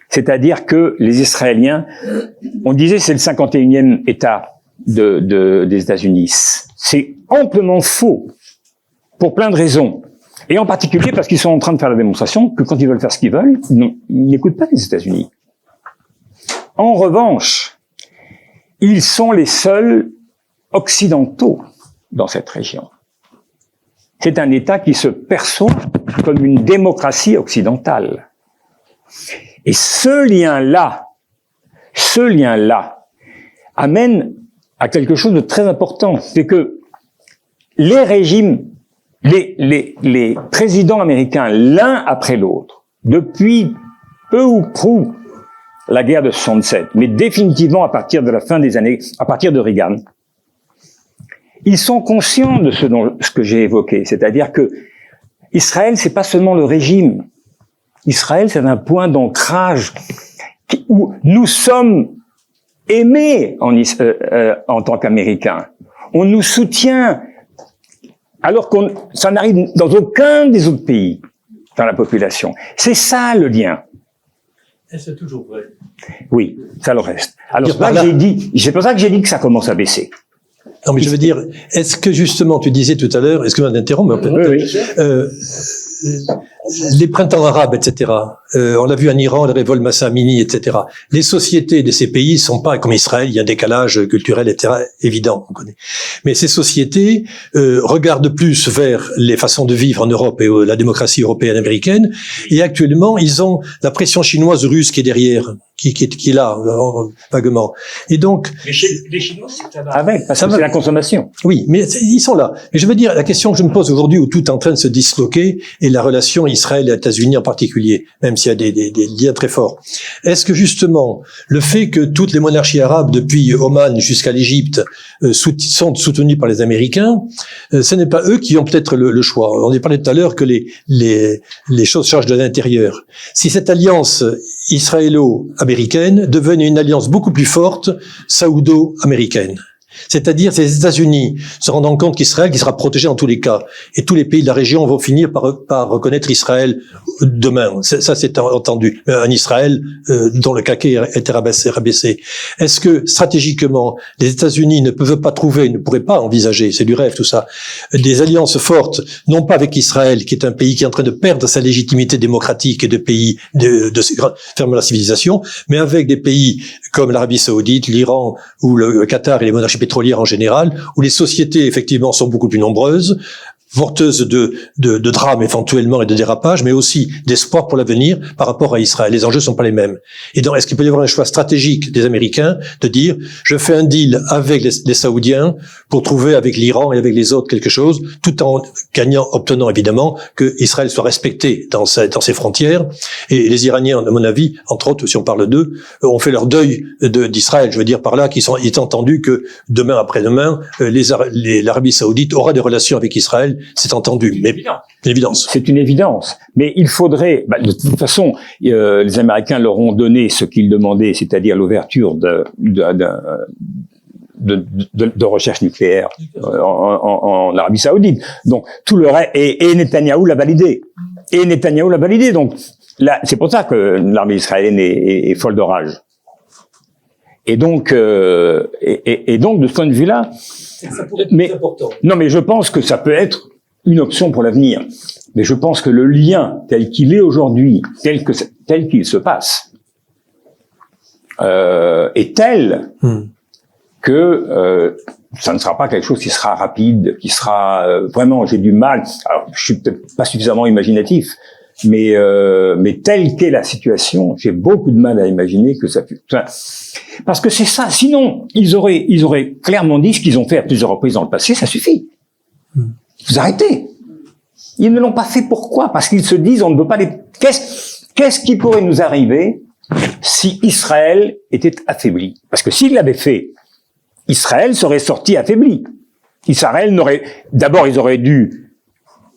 C'est-à-dire que les Israéliens, on disait c'est le 51e État des États-Unis. C'est amplement faux, pour plein de raisons. Et en particulier parce qu'ils sont en train de faire la démonstration que quand ils veulent faire ce qu'ils veulent, ils n'écoutent pas les États-Unis. En revanche, ils sont les seuls occidentaux dans cette région. C'est un État qui se perçoit comme une démocratie occidentale. Et ce lien-là amène à quelque chose de très important. C'est que les régimes, les présidents américains, l'un après l'autre, depuis peu ou prou la guerre de 67, mais définitivement à partir de la fin des années, à partir de Reagan, ils sont conscients de ce que j'ai évoqué, c'est-à-dire que Israël, c'est pas seulement le régime. Israël, c'est un point d'ancrage où nous sommes aimés en tant qu'Américains. On nous soutient, alors ça n'arrive dans aucun des autres pays dans la population. C'est ça le lien. Et c'est toujours vrai. Oui, ça le reste. Alors c'est pour ça que j'ai dit que ça commence à baisser. Non, mais je veux dire, est-ce que justement, tu disais tout à l'heure, excuse-moi d'interrompre, mais les printemps arabes, etc. On l'a vu en Iran, les révoltes Massa Amini, etc. Les sociétés de ces pays sont pas comme Israël, il y a un décalage culturel, etc. évident, on connaît. Mais ces sociétés regardent plus vers les façons de vivre en Europe et la démocratie européenne américaine. Et actuellement, ils ont la pression chinoise, russe qui est derrière, qui est là, vaguement. Et donc, les Chinois, c'est parce que c'est la consommation. Oui, mais ils sont là. Et je veux dire, la question que je me pose aujourd'hui, où tout est en train de se disloquer, est la relation Israël et États-Unis en particulier, même s'il y a des liens très forts. Est-ce que justement, le fait que toutes les monarchies arabes, depuis Oman jusqu'à l'Égypte, sont soutenues par les Américains, ce n'est pas eux qui ont peut-être le choix. On a parlé tout à l'heure que les choses changent de l'intérieur. Si cette alliance israélo-américaine devenait une alliance beaucoup plus forte, saoudo-américaine. C'est-à-dire, c'est les États-Unis se rendant compte qu'Israël qui sera protégé dans tous les cas, et tous les pays de la région vont finir par reconnaître Israël demain. Ça, c'est entendu. Un Israël dont le caquet était rabaissé. Est-ce que stratégiquement, les États-Unis ne pourraient pas envisager, c'est du rêve tout ça, des alliances fortes, non pas avec Israël, qui est un pays qui est en train de perdre sa légitimité démocratique et de pays de ferme la civilisation, mais avec des pays comme l'Arabie Saoudite, l'Iran ou le Qatar et les monarchies pétrolières en général, où les sociétés effectivement sont beaucoup plus nombreuses, porteuses de drames éventuellement et de dérapages, mais aussi d'espoir pour l'avenir par rapport à Israël. Les enjeux sont pas les mêmes. Et donc, est-ce qu'il peut y avoir un choix stratégique des Américains de dire, je fais un deal avec les Saoudiens pour trouver avec l'Iran et avec les autres quelque chose, tout en obtenant évidemment que Israël soit respecté dans ses frontières. Et les Iraniens, à mon avis, entre autres, si on parle d'eux, ont fait leur deuil d'Israël. Je veux dire par là qu'il est entendu que demain après-demain, l'Arabie Saoudite aura des relations avec Israël. C'est entendu, mais l'évidence. C'est une évidence. Mais il faudrait, de toute façon, les Américains leur ont donné ce qu'ils demandaient, c'est-à-dire l'ouverture de recherche nucléaire en Arabie Saoudite. Donc tout le reste, et Netanyahou l'a validé. Donc là, c'est pour ça que l'armée israélienne est folle de rage. Et donc de ce point de vue-là, mais je pense que ça peut être une option pour l'avenir. Mais je pense que le lien tel qu'il est aujourd'hui, tel qu'il se passe, est tel que ça ne sera pas quelque chose qui sera rapide, qui sera vraiment. J'ai du mal. Alors, je suis peut-être pas suffisamment imaginatif, mais telle qu'est la situation, j'ai beaucoup de mal à imaginer que ça puisse. Enfin, parce que c'est ça. Sinon, ils auraient clairement dit ce qu'ils ont fait à plusieurs reprises dans le passé. Ça suffit. Vous arrêtez. Ils ne l'ont pas fait. Pourquoi? Parce qu'ils se disent, on ne veut pas les. Qu'est-ce qui pourrait nous arriver si Israël était affaibli? Parce que s'ils l'avaient fait, Israël serait sorti affaibli. D'abord, ils auraient dû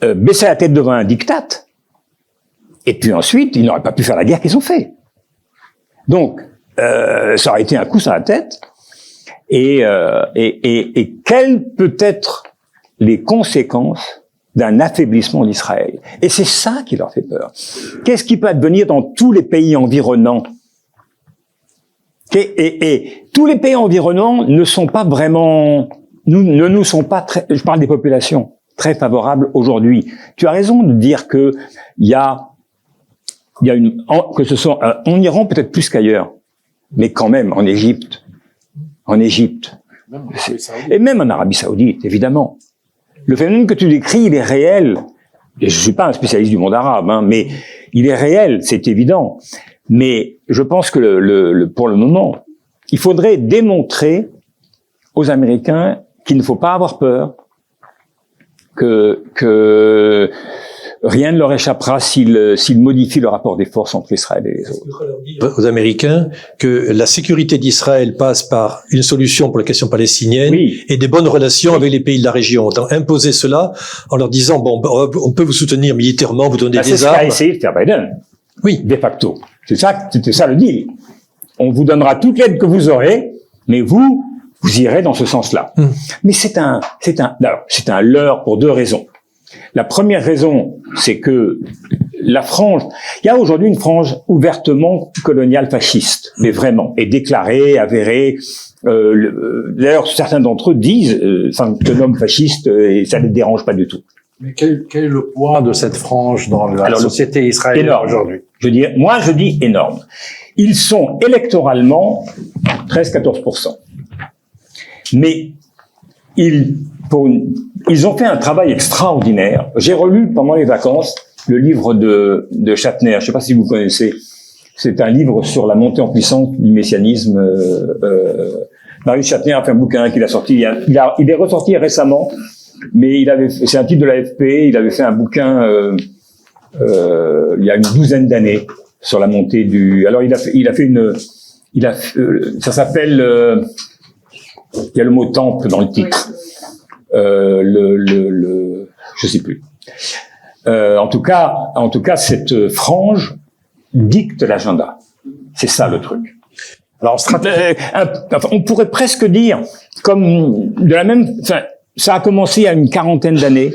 baisser la tête devant un diktat. Et puis ensuite, ils n'auraient pas pu faire la guerre qu'ils ont fait. Donc, ça aurait été un coup sur la tête. Et quelles peut être les conséquences d'un affaiblissement d'Israël? Et c'est ça qui leur fait peur. Qu'est-ce qui peut advenir dans tous les pays environnants? Et tous les pays environnants ne sont pas vraiment, ne nous sont pas très, je parle des populations, très favorables aujourd'hui. Tu as raison de dire que que ce soit en Iran peut-être plus qu'ailleurs, mais quand même en Égypte, et même en Arabie Saoudite, évidemment. Le phénomène que tu décris, il est réel. Et je suis pas un spécialiste du monde arabe, mais il est réel, c'est évident. Mais je pense que pour le moment, il faudrait démontrer aux Américains qu'il ne faut pas avoir peur, que rien ne leur échappera s'ils modifient le rapport des forces entre Israël et les autres. Aux Américains que la sécurité d'Israël passe par une solution pour la question palestinienne et des bonnes relations avec les pays de la région. Donc, imposer cela en leur disant, bon, on peut vous soutenir militairement, vous donner des armes. C'est ce qu'a essayé de faire Biden. Oui. De facto. C'était ça le deal. On vous donnera toute l'aide que vous aurez, mais vous irez dans ce sens-là. Mais c'est un leurre pour deux raisons. La première raison, c'est que il y a aujourd'hui une frange ouvertement coloniale fasciste, mais vraiment, et déclarée, avérée. D'ailleurs, certains d'entre eux disent, que l'homme fasciste, et ça ne les dérange pas du tout. Mais quel est le poids de cette frange dans la société israélienne aujourd'hui? Je dis énorme. Ils sont électoralement 13-14%. Mais ils ont fait un travail extraordinaire. J'ai relu pendant les vacances le livre de Shatner. Je ne sais pas si vous connaissez. C'est un livre sur la montée en puissance du messianisme. Marius Shatner a fait un bouquin qu'il a sorti. Il est ressorti récemment, mais c'est un type de l'AFP. Il avait fait un bouquin il y a une douzaine d'années sur la montée du. Alors ça s'appelle. Il y a le mot temple dans le titre. Je sais plus. En tout cas, cette frange dicte l'agenda. C'est ça le truc. Alors, on pourrait presque dire, comme de la même, enfin, ça a commencé il y a une quarantaine d'années,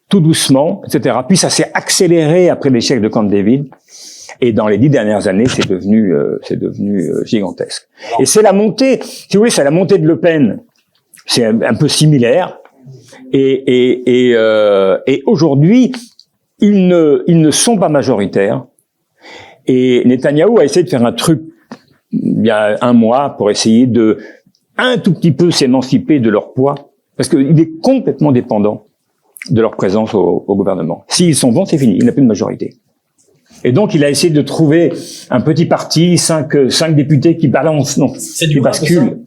tout doucement, etc. Puis ça s'est accéléré après l'échec de Camp David. Et dans les 10 dernières années, c'est devenu gigantesque. Et c'est la montée, si vous voulez, c'est la montée de Le Pen. C'est un peu similaire. Et aujourd'hui, ils ne sont pas majoritaires. Et Netanyahou a essayé de faire un truc il y a un mois pour essayer de un tout petit peu s'émanciper de leur poids, parce qu'il est complètement dépendant de leur présence au gouvernement. S'ils s'en vont, c'est fini, il n'a plus de majorité. Et donc, il a essayé de trouver un petit parti, 5 députés qui balancent, non, qui basculent.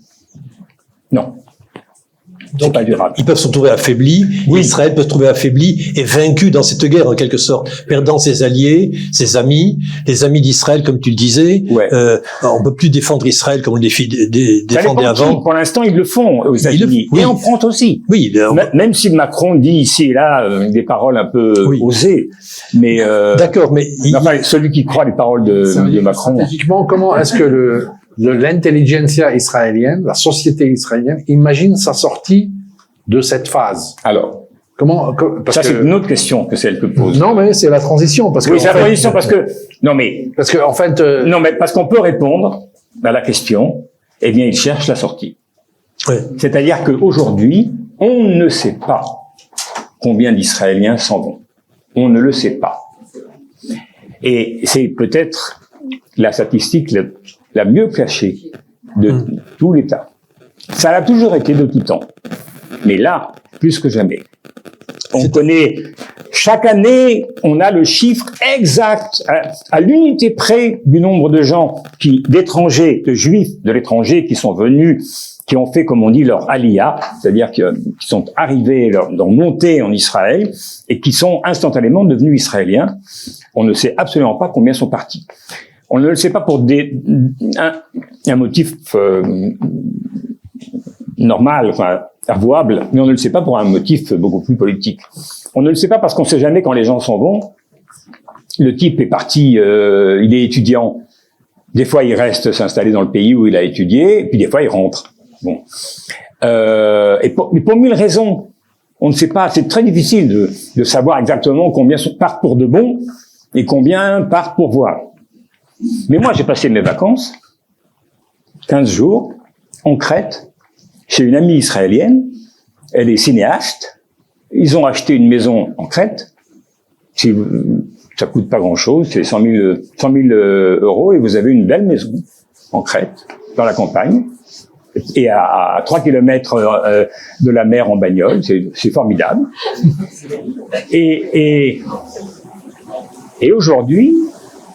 Non. Donc, pas durable. Ils peuvent se retrouver affaiblis. Oui. Israël peut se trouver affaibli et vaincu dans cette guerre, en quelque sorte, perdant ses alliés, ses amis, les amis d'Israël, comme tu le disais. Ouais. On peut plus défendre Israël comme on le défendait avant. Pour l'instant, ils le font aux États-Unis. Oui. Et en France aussi. Oui. Même si Macron dit ici et là des paroles un peu osées. Mais d'accord, mais enfin, celui qui croit les paroles de Macron. Stratégiquement, comment est-ce que l'intelligentsia israélienne, la société israélienne, imagine sa sortie de cette phase? Alors, parce ça c'est une autre question que celle que pose. Non, mais c'est la transition, parce que oui, c'est la transition parce que en fait non, mais parce qu'on peut répondre à la question. Eh bien, ils cherchent la sortie. Ouais. C'est-à-dire qu'aujourd'hui, on ne sait pas combien d'Israéliens s'en vont. On ne le sait pas. Et c'est peut-être la statistique la mieux cachée de tout l'État. Ça l'a toujours été de tout temps. Mais là, plus que jamais. On connaît, chaque année, on a le chiffre exact, à l'unité près du nombre de gens d'étrangers, de juifs de l'étranger qui sont venus, qui ont fait, comme on dit, leur aliyah, c'est-à-dire qui sont arrivés, ont monté en Israël, et qui sont instantanément devenus israéliens. On ne sait absolument pas combien sont partis. On ne le sait pas pour un motif normal, enfin, avouable, mais on ne le sait pas pour un motif beaucoup plus politique. On ne le sait pas parce qu'on ne sait jamais quand les gens s'en vont. Le type est parti, il est étudiant. Des fois, il reste s'installer dans le pays où il a étudié, et puis des fois, il rentre. Bon. Mais pour mille raisons, on ne sait pas. C'est très difficile de savoir exactement combien partent pour de bon et combien partent pour voir. Mais moi, j'ai passé mes vacances, 15 jours, en Crète, chez une amie israélienne. Elle est cinéaste. Ils ont acheté une maison en Crète. Ça coûte pas grand-chose, c'est 100 000 euros, et vous avez une belle maison en Crète, dans la campagne, et à 3 kilomètres de la mer en bagnole. C'est formidable. Et aujourd'hui,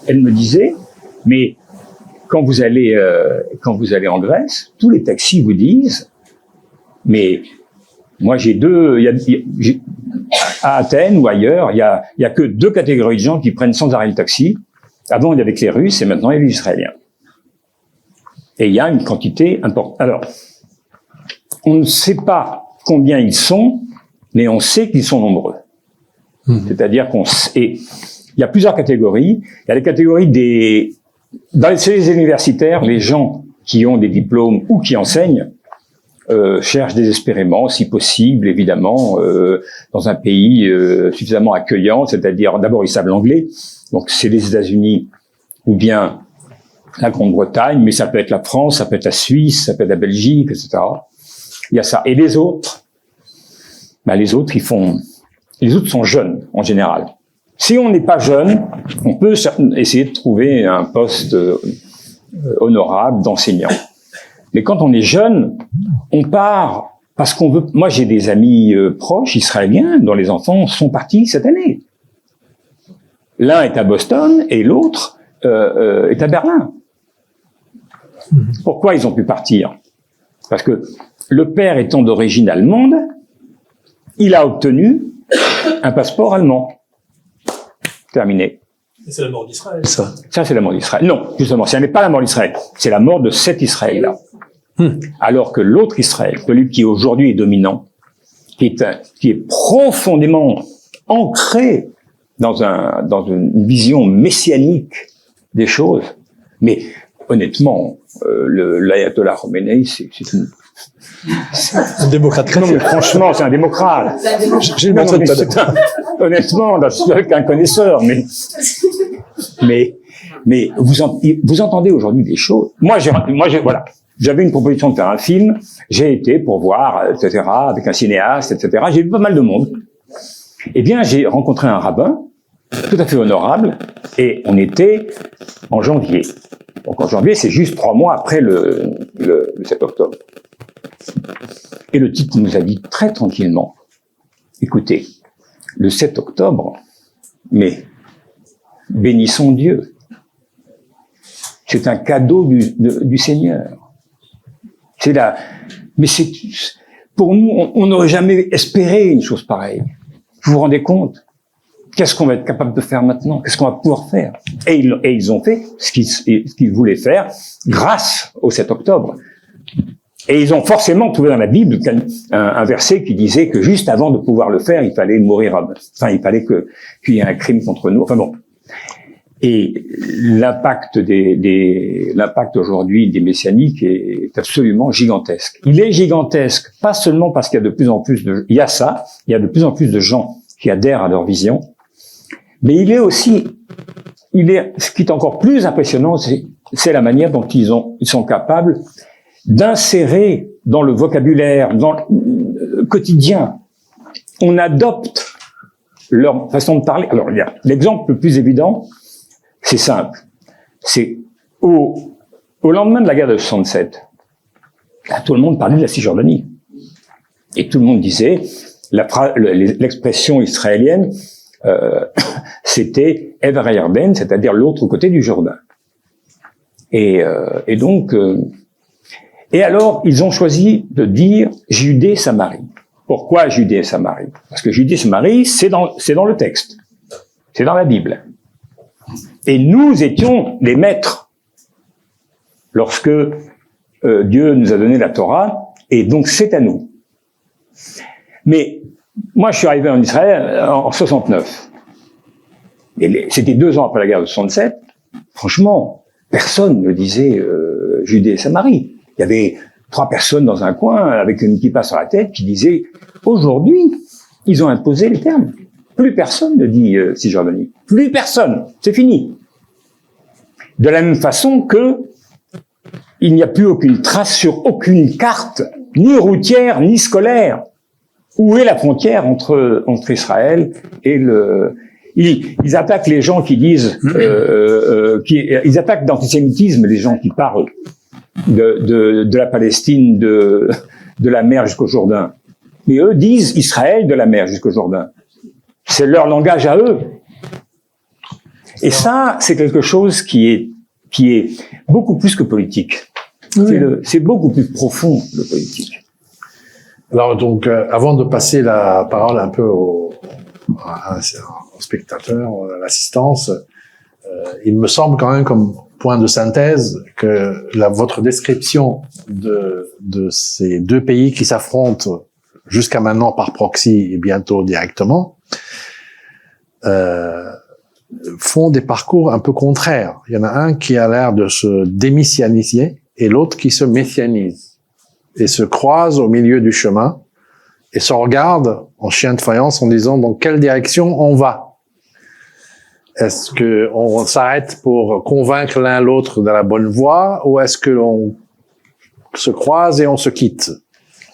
elle me disait, mais quand vous allez en Grèce, tous les taxis vous disent, mais moi à Athènes ou ailleurs, il y a que 2 catégories de gens qui prennent sans arrêt le taxi. Avant, il y avait que les Russes et maintenant, il y a les Israéliens. Et il y a une quantité importante. Alors, on ne sait pas combien ils sont, mais on sait qu'ils sont nombreux. C'est-à-dire il y a plusieurs catégories. Il y a les catégories chez les universitaires, les gens qui ont des diplômes ou qui enseignent, cherchent désespérément, si possible, évidemment, dans un pays suffisamment accueillant, c'est-à-dire, d'abord, ils savent l'anglais, donc c'est les États-Unis ou bien la Grande-Bretagne, mais ça peut être la France, ça peut être la Suisse, ça peut être la Belgique, etc. Il y a ça. Et les autres, les autres sont jeunes, en général. Si on n'est pas jeune, on peut essayer de trouver un poste honorable d'enseignant. Mais quand on est jeune, on part parce qu'on veut. Moi, j'ai des amis proches israéliens dont les enfants sont partis cette année. L'un est à Boston et l'autre est à Berlin. Pourquoi ils ont pu partir? Parce que le père étant d'origine allemande, il a obtenu un passeport allemand. Terminé. Et c'est la mort d'Israël, ça. Ça, c'est la mort d'Israël. Non, justement, ce n'est pas la mort d'Israël. C'est la mort de cet Israël-là. Alors que l'autre Israël, celui qui aujourd'hui est dominant, qui est profondément ancré dans une vision messianique des choses, mais honnêtement, l'ayatollah Khomeini, c'est une... Un démocrate chrétien. Non, mais franchement, c'est un démocrate. J'ai le montré tout à l'heure. Honnêtement, je suis avec un connaisseur, mais vous entendez aujourd'hui des choses. Moi, voilà. J'avais une proposition de faire un film. J'ai été pour voir, etc., avec un cinéaste, etc. J'ai vu pas mal de monde. Eh bien, j'ai rencontré un rabbin, tout à fait honorable, et on était en janvier. Donc en janvier, c'est juste 3 mois après le 7 octobre. Et le type nous a dit très tranquillement, écoutez, le 7 octobre, mais bénissons Dieu. C'est un cadeau du Seigneur. Mais pour nous, on n'aurait jamais espéré une chose pareille. Vous vous rendez compte? Qu'est-ce qu'on va être capable de faire maintenant? Qu'est-ce qu'on va pouvoir faire? Et ils ont fait ce qu'ils voulaient faire grâce au 7 octobre. Et ils ont forcément trouvé dans la Bible un verset qui disait que juste avant de pouvoir le faire, il fallait mourir. Enfin, il fallait qu'il y ait un crime contre nous. Enfin bon. Et l'impact l'impact aujourd'hui des messianiques est absolument gigantesque. Il est gigantesque, pas seulement parce qu'il y a de plus en plus il y a de plus en plus de gens qui adhèrent à leur vision, mais il est aussi, ce qui est encore plus impressionnant, c'est la manière dont ils sont capables d'insérer dans le vocabulaire, dans le quotidien. On adopte leur façon de parler. Alors, l'exemple le plus évident, c'est simple. C'est au lendemain de la guerre de 67, là, tout le monde parlait de la Cisjordanie. Et tout le monde disait, l'expression israélienne, c'était Ever Yarden, c'est-à-dire l'autre côté du Jourdain. Et donc, et alors, ils ont choisi de dire Judée-Samarie. Pourquoi Judée-Samarie? Parce que Judée-Samarie, c'est dans le texte. C'est dans la Bible. Et nous étions les maîtres lorsque Dieu nous a donné la Torah, et donc c'est à nous. Mais moi, je suis arrivé en Israël en 69. Et c'était 2 ans après la guerre de 67. Franchement, personne ne disait Judée-Samarie. Il y avait 3 personnes dans un coin avec une kippa sur la tête qui disaient « Aujourd'hui, ils ont imposé les termes. Plus personne ne dit Cisjordanie. Plus personne. C'est fini. » De la même façon que il n'y a plus aucune trace sur aucune carte, ni routière, ni scolaire. Où est la frontière entre Israël et Ils attaquent les gens qui disent... ils attaquent d'antisémitisme les gens qui parlent de la Palestine, de la mer jusqu'au Jourdain. Mais eux disent Israël de la mer jusqu'au Jourdain. C'est leur langage à eux. Et ça, c'est quelque chose qui est beaucoup plus que politique. Oui. C'est beaucoup plus profond, le politique. Alors donc, avant de passer la parole un peu au spectateur, à l'assistance, il me semble quand même comme point de synthèse que votre description de ces 2 pays qui s'affrontent jusqu'à maintenant par proxy et bientôt directement font des parcours un peu contraires. Il y en a un qui a l'air de se démissianiser et l'autre qui se messianise et se croisent au milieu du chemin et se regardent en chien de faïence en disant dans quelle direction on va. Est-ce que on s'arrête pour convaincre l'un l'autre de la bonne voie ou est-ce que l'on se croise et on se quitte?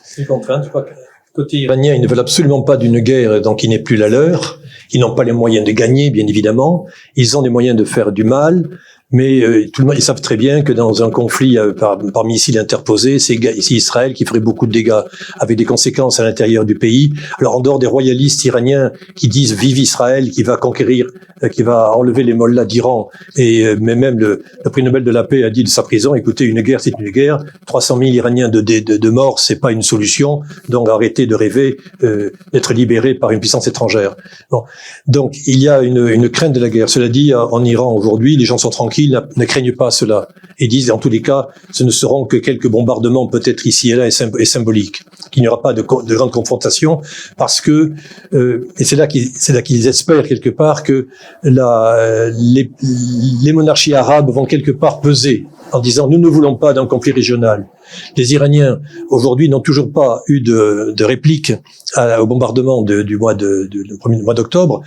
C'est contraint, je crois que côté iranien, ils ne veulent absolument pas d'une guerre donc qui n'est plus la leur. Ils n'ont pas les moyens de gagner, bien évidemment. Ils ont des moyens de faire du mal. Mais tout le monde, ils savent très bien que dans un conflit par missiles interposés, c'est Israël qui ferait beaucoup de dégâts, avec des conséquences à l'intérieur du pays. Alors en dehors des royalistes iraniens qui disent vive Israël, qui va conquérir, qui va enlever les mollahs d'Iran, mais même le prix Nobel de la paix a dit de sa prison, écoutez, une guerre c'est une guerre, 300 000 Iraniens de morts, c'est pas une solution, donc arrêtez de rêver d'être libérés par une puissance étrangère. Bon, donc il y a une crainte de la guerre. Cela dit, en Iran aujourd'hui, les gens sont tranquilles, ne craignent pas cela et disent en tous les cas ce ne seront que quelques bombardements peut-être ici et là et symboliques qu'il n'y aura pas de grande confrontation, parce que et c'est là qu'ils espèrent quelque part que les monarchies arabes vont quelque part peser en disant nous ne voulons pas d'un conflit régional. Les Iraniens aujourd'hui n'ont toujours pas eu de réplique au bombardement du mois d'octobre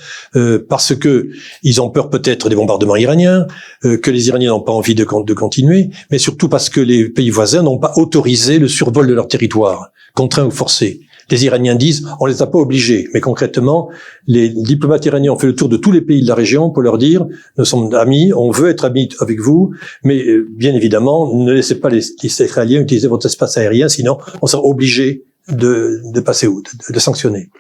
parce que ils ont peur peut-être des bombardements iraniens, que les Iraniens n'ont pas envie de continuer, mais surtout parce que les pays voisins n'ont pas autorisé le survol de leur territoire, contraint ou forcé. Les Iraniens disent, on les a pas obligés. Mais concrètement, les diplomates iraniens ont fait le tour de tous les pays de la région pour leur dire, nous sommes amis, on veut être amis avec vous, mais bien évidemment, ne laissez pas les Israéliens utiliser votre espace aérien, sinon on sera obligé de passer de sanctionner.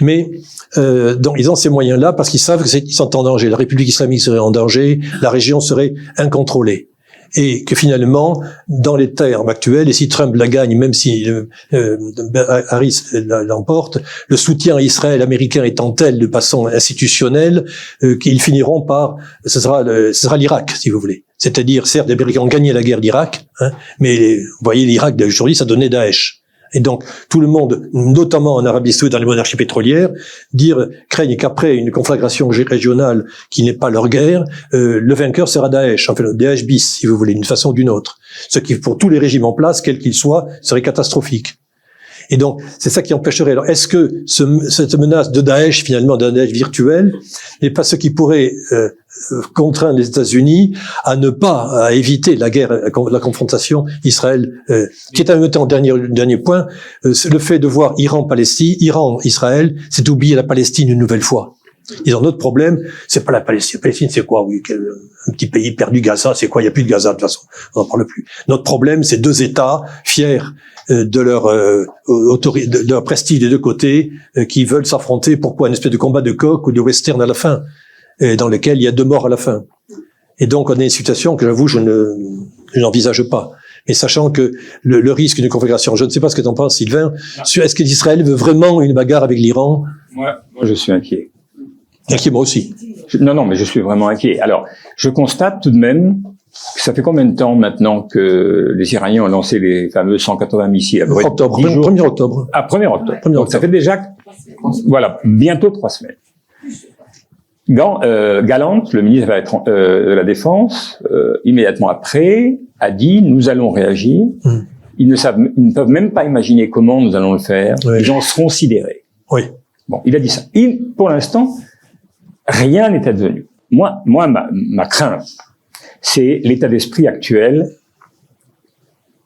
Mais donc ils ont ces moyens-là parce qu'ils savent qu'ils sont en danger. La République islamique serait en danger, la région serait incontrôlée. Et que finalement, dans les termes actuels, et si Trump la gagne, même si Harris l'emporte, le soutien à Israël américain étant tel de façon institutionnelle qu'ils finiront par, ce sera l'Irak, si vous voulez. C'est-à-dire, certes, les Américains ont gagné la guerre d'Irak, mais vous voyez, l'Irak d'aujourd'hui, ça donnait Daesh. Et donc, tout le monde, notamment en Arabie Saoudite, dans les monarchies pétrolières, craignent qu'après une conflagration régionale qui n'est pas leur guerre, le vainqueur sera Daesh, enfin le Daesh bis, si vous voulez, d'une façon ou d'une autre. Ce qui, pour tous les régimes en place, quels qu'ils soient, serait catastrophique. Et donc, c'est ça qui empêcherait. Alors, est-ce que cette menace de Daesh, finalement, d'un Daesh virtuel, n'est pas ce qui pourrait contraindre les États-Unis à ne pas, à éviter la guerre, la confrontation Israël, qui est en même temps, dernier point, le fait de voir Iran-Israël, c'est oublier la Palestine une nouvelle fois. Ils ont notre problème, c'est pas la Palestine. La Palestine, c'est quoi? Oui, un petit pays perdu, Gaza, c'est quoi? Il n'y a plus de Gaza, de toute façon. On n'en parle plus. Notre problème, c'est deux États fiers de leur prestige des deux côtés, qui veulent s'affronter. Pourquoi? Une espèce de combat de coq ou de western à la fin, dans lequel il y a 2 morts à la fin. Et donc, on est une situation que j'avoue, je n'envisage pas. Mais sachant que le risque d'une conflagration, je ne sais pas ce que tu en penses, Sylvain, est-ce qu'Israël veut vraiment une bagarre avec l'Iran? Moi, je suis inquiet. Inquiet, moi aussi. Non, mais je suis vraiment inquiet. Alors, je constate tout de même que ça fait combien de temps maintenant que les Iraniens ont lancé les fameux 180 missiles à octobre, 1er octobre. Ah, 1er octobre. Donc, ça fait déjà, voilà, bientôt 3 semaines. Gallant, le ministre de la Défense, immédiatement après, a dit, nous allons réagir. Ils ne peuvent même pas imaginer comment nous allons le faire. Oui. Ils en seront sidérés. Oui. Bon, il a dit ça. Pour l'instant, rien n'est advenu. Moi, ma crainte, c'est l'état d'esprit actuel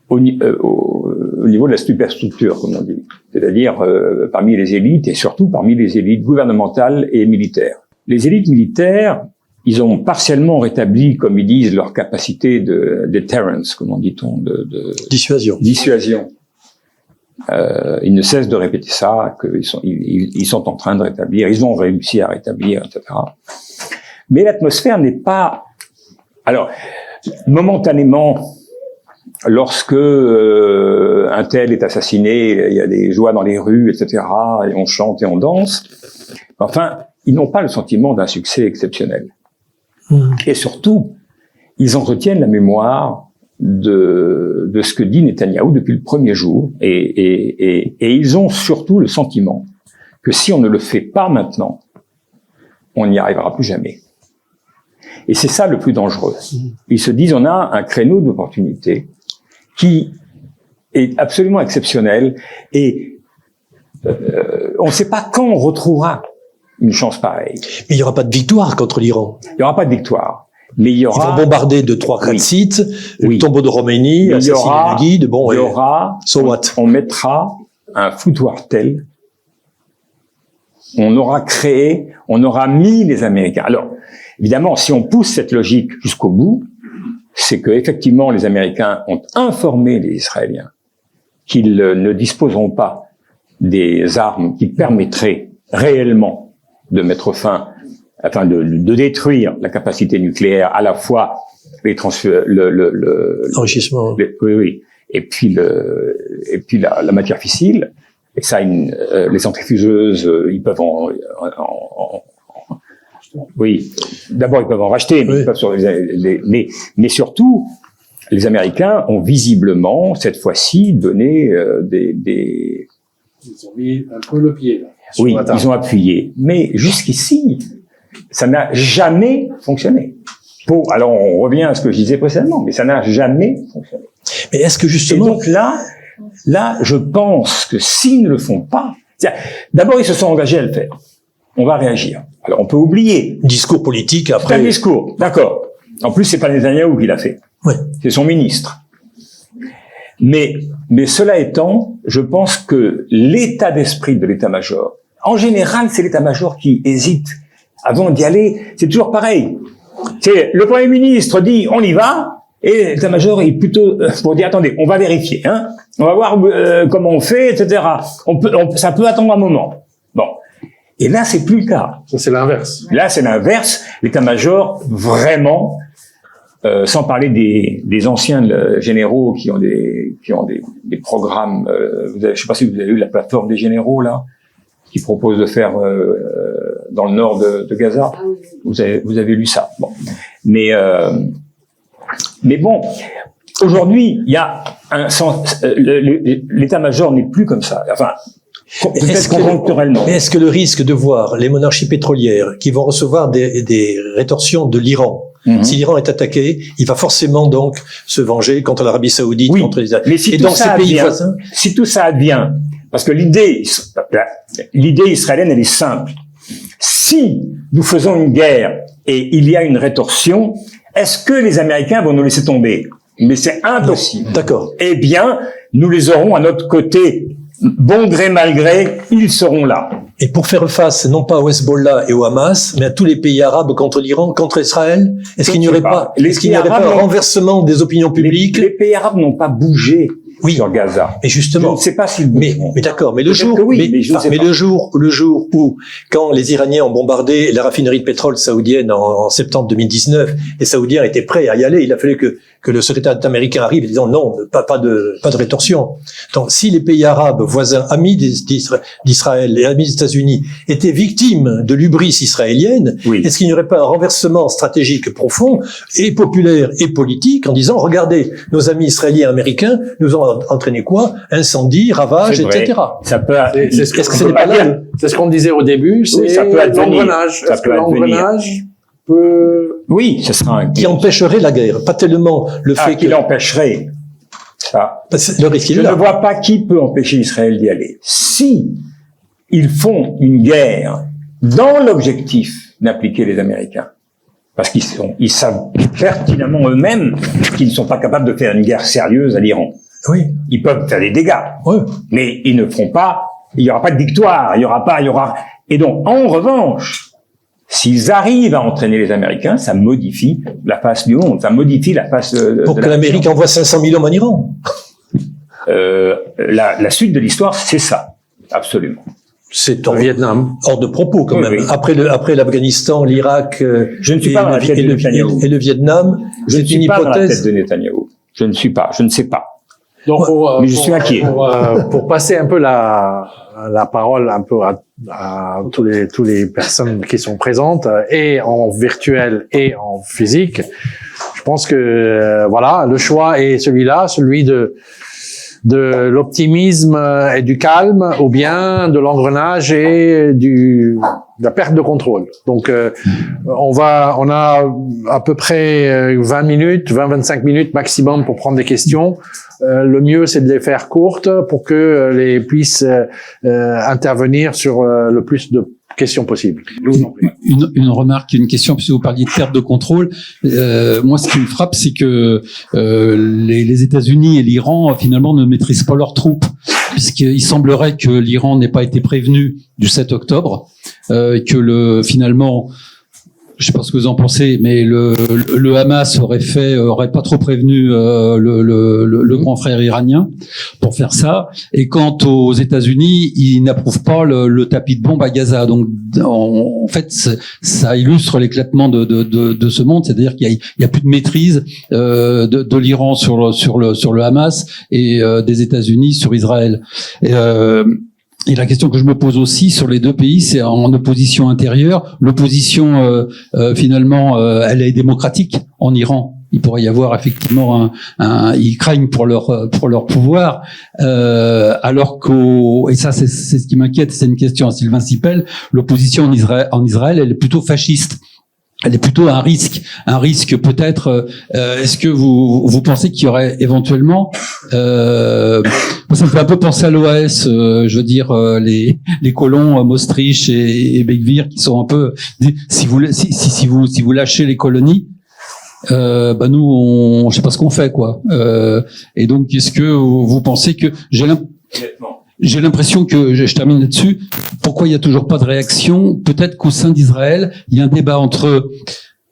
au niveau de la superstructure, comme on dit. C'est-à-dire parmi les élites et surtout parmi les élites gouvernementales et militaires. Les élites militaires, ils ont partiellement rétabli, comme ils disent, leur capacité de deterrence, comment dit-on, de dissuasion. Ils ne cessent de répéter ça, qu'ils sont en train de rétablir, ils ont réussi à rétablir, etc. Mais l'atmosphère n'est pas... Alors, momentanément, lorsque un tel est assassiné, il y a des joies dans les rues, etc., et on chante et on danse, enfin, ils n'ont pas le sentiment d'un succès exceptionnel. Et surtout, ils en retiennent la mémoire de ce que dit Netanyahou depuis le premier jour, et ils ont surtout le sentiment que si on ne le fait pas maintenant, on n'y arrivera plus jamais. Et c'est ça le plus dangereux. Ils se disent, on a un créneau d'opportunité qui est absolument exceptionnel, et on ne sait pas quand on retrouvera une chance pareille. Mais il n'y aura pas de victoire contre l'Iran. Il n'y aura pas de victoire. Mais il y aura... Ils vont bombarder de 3-4 sites, le tombeau de Khomeini, assassiner le guide, bon, il y aura, so what? On mettra un foutoir tel, on aura mis les Américains. Alors, évidemment, si on pousse cette logique jusqu'au bout, c'est que effectivement les Américains ont informé les Israéliens qu'ils ne disposeront pas des armes qui permettraient réellement de mettre fin, enfin de détruire la capacité nucléaire, à la fois l'enrichissement, oui, et puis la matière fissile. Et ça, les centrifugeuses, ils peuvent oui, d'abord ils peuvent en racheter, mais, oui. mais surtout, les Américains ont visiblement cette fois-ci donné Ils ont mis un peu le pied, là. Oui, ils ont appuyé. Mais jusqu'ici, ça n'a jamais fonctionné. Alors on revient à ce que je disais précédemment, mais ça n'a jamais fonctionné. Mais est-ce que justement... Et donc là, je pense que s'ils ne le font pas, d'abord ils se sont engagés à le faire. On va réagir. Alors on peut oublier. Discours politique après... C'est un discours, d'accord. En plus, c'est pas Netanyahou qui l'a fait. Oui. C'est son ministre. Mais cela étant, je pense que l'état d'esprit de l'état-major, en général, c'est l'état-major qui hésite avant d'y aller. C'est toujours pareil. C'est le Premier ministre dit on y va, et l'état-major est plutôt pour dire attendez, on va vérifier, hein, on va voir comment on fait, etc. Ça peut attendre un moment. Bon, et là c'est plus le cas. Ça c'est l'inverse. Là c'est l'inverse. L'état-major vraiment. Sans parler des anciens généraux qui ont des programmes. Je sais pas si vous avez eu la plateforme des généraux là, qui propose de faire dans le nord de Gaza. Vous avez lu ça. Bon, mais bon, aujourd'hui il y a un sens. L'état-major n'est plus comme ça. Enfin. Mais est-ce que le risque de voir les monarchies pétrolières qui vont recevoir des rétorsions de l'Iran, si l'Iran est attaqué, il va forcément donc se venger contre l'Arabie Saoudite, contre les mais si et donc ces pays voisins. Si tout ça advient, parce que l'idée israélienne elle est simple. Si nous faisons une guerre et il y a une rétorsion, est-ce que les Américains vont nous laisser tomber? Mais c'est impossible. D'accord. Eh bien, nous les aurons à notre côté. Bon gré mal gré, ils seront là. Et pour faire face, non pas au Hezbollah et au Hamas, mais à tous les pays arabes contre l'Iran, contre Israël, est-ce qu'il n'y aurait pas un renversement des opinions publiques? Les pays arabes n'ont pas bougé sur Gaza. Et justement. Je ne sais pas s'ils bougeront. Mais d'accord, mais le jour, le jour où, quand les Iraniens ont bombardé la raffinerie de pétrole saoudienne en septembre 2019, les Saoudiens étaient prêts à y aller, il a fallu que le secrétaire d'État américain arrive en disant non, pas de rétorsion. Donc, si les pays arabes voisins, amis d'Israël et amis des États-Unis étaient victimes de l'hubris israélienne, est-ce qu'il n'y aurait pas un renversement stratégique profond et populaire et politique en disant regardez, nos amis israéliens et américains nous ont entraîné quoi? Incendie, ravage, etc. Ça peut. C'est ce qu'on disait au début. C'est ça peut l'engrenage. Est-ce que l'engrenage peut... Oui, ce sera qui empêcherait la guerre, pas tellement le fait qu'il empêcherait. Ça. Le risque Je ne vois pas qui peut empêcher Israël d'y aller. Si ils font une guerre dans l'objectif d'impliquer les Américains, parce ils savent pertinemment eux-mêmes qu'ils ne sont pas capables de faire une guerre sérieuse à l'Iran. Oui. Ils peuvent faire des dégâts. Oui. Mais ils ne feront pas, il n'y aura pas de victoire, et donc, en revanche, s'ils arrivent à entraîner les Américains, ça modifie la face du monde, ça modifie la face pour que l'Amérique envoie 500 000 hommes en Iran. La suite de l'histoire, c'est ça. Absolument. C'est hors Vietnam, hors de propos quand même. Oui. Après l'Afghanistan, l'Irak, je ne suis pas dans la tête de Netanyahou. Et le Vietnam, c'est une hypothèse. Je ne suis pas dans la tête de Netanyahou. Je ne sais pas. Donc, mais je suis inquiet. Pour passer un peu la parole un peu à tous les personnes qui sont présentes, et en virtuel et en physique, je pense que voilà, le choix est celui-là, celui de l'optimisme et du calme, ou bien de l'engrenage et de la perte de contrôle. Donc, on a à peu près 20-25 minutes maximum pour prendre des questions. Le mieux, c'est de les faire courtes pour que les puissent intervenir sur le plus de questions possibles. Une remarque, une question, puisque vous parliez de perte de contrôle. Moi, ce qui me frappe, c'est que les États-Unis et l'Iran, finalement, ne maîtrisent pas leurs troupes, puisqu'il semblerait que l'Iran n'ait pas été prévenu du 7 octobre, que finalement, je sais pas ce que vous en pensez, mais le Hamas aurait pas trop prévenu le grand frère iranien pour faire ça. Et quant aux États-Unis, ils n'approuvent pas le tapis de bombe à Gaza. Donc, en fait, ça illustre l'éclatement de ce monde, c'est-à-dire qu'il y a plus de maîtrise de l'Iran sur le Hamas et des États-Unis sur Israël. Et la question que je me pose aussi sur les deux pays, c'est en opposition intérieure. L'opposition, finalement, elle est démocratique en Iran. Il pourrait y avoir effectivement ils craignent pour leur pouvoir, alors et ça c'est ce qui m'inquiète, c'est une question à Sylvain Sipel, l'opposition en Israël, elle est plutôt fasciste. Elle est plutôt un risque peut-être. Est-ce que vous pensez qu'il y aurait éventuellement, moi ça me fait un peu penser à l'OAS, je veux dire les colons Maastricht et Ben-Gvir qui sont un peu, si vous lâchez les colonies, nous je sais pas ce qu'on fait quoi. Et donc est-ce que vous pensez que j'ai l'impression que, je termine là-dessus, pourquoi il y a toujours pas de réaction? Peut-être qu'au sein d'Israël, il y a un débat entre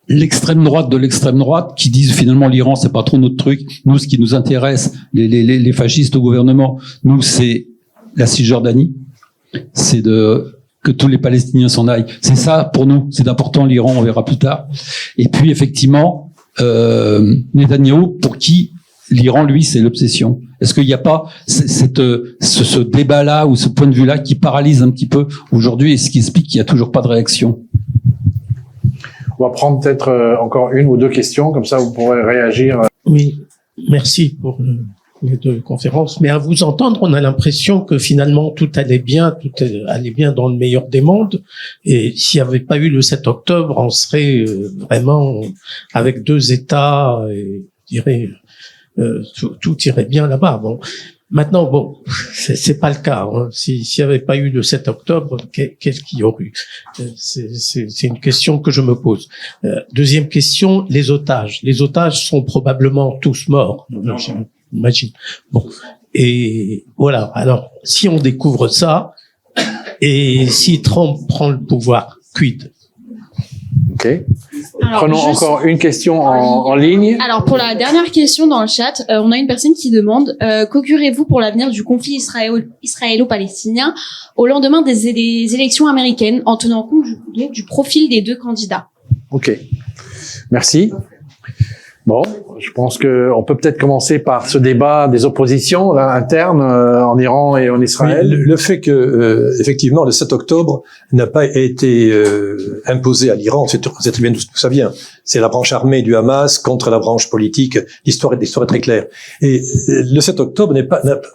l'extrême droite de l'extrême droite, qui disent finalement l'Iran c'est pas trop notre truc. Nous, ce qui nous intéresse, les fascistes au gouvernement, nous c'est la Cisjordanie, c'est que tous les Palestiniens s'en aillent. C'est ça pour nous, c'est important. L'Iran, on verra plus tard. Et puis effectivement, Netanyahou, pour qui l'Iran, lui, c'est l'obsession. Est-ce qu'il n'y a pas ce débat-là ou ce point de vue-là qui paralyse un petit peu aujourd'hui et ce qui explique qu'il n'y a toujours pas de réaction? On va prendre peut-être encore une ou deux questions, comme ça vous pourrez réagir. Oui, merci pour les deux conférences. Mais à vous entendre, on a l'impression que finalement tout allait bien dans le meilleur des mondes. Et s'il n'y avait pas eu le 7 octobre, on serait vraiment avec deux États, et je dirais, tout irait bien là-bas. Bon, maintenant, bon, c'est pas le cas. Hein. S'il n'y avait pas eu le 7 octobre, qu'est-ce qu'il y aurait eu? C'est une question que je me pose. Deuxième question, les otages. Les otages sont probablement tous morts, j'imagine. Bon, et voilà. Alors, si on découvre ça, et si Trump prend le pouvoir, quid? Ok. Alors, prenons encore une question en ligne. Alors, pour la dernière question dans le chat, on a une personne qui demande qu'augurez-vous pour l'avenir du conflit israélo-palestinien au lendemain des élections américaines, en tenant compte du profil des deux candidats? Ok. Merci. Bon, je pense que on peut peut-être commencer par ce débat des oppositions là, internes en Iran et en Israël. Oui, le fait que effectivement le 7 octobre n'a pas été imposé à l'Iran, c'est très bien d'où ça vient. C'est la branche armée du Hamas contre la branche politique. L'histoire est très claire. Et le 7 octobre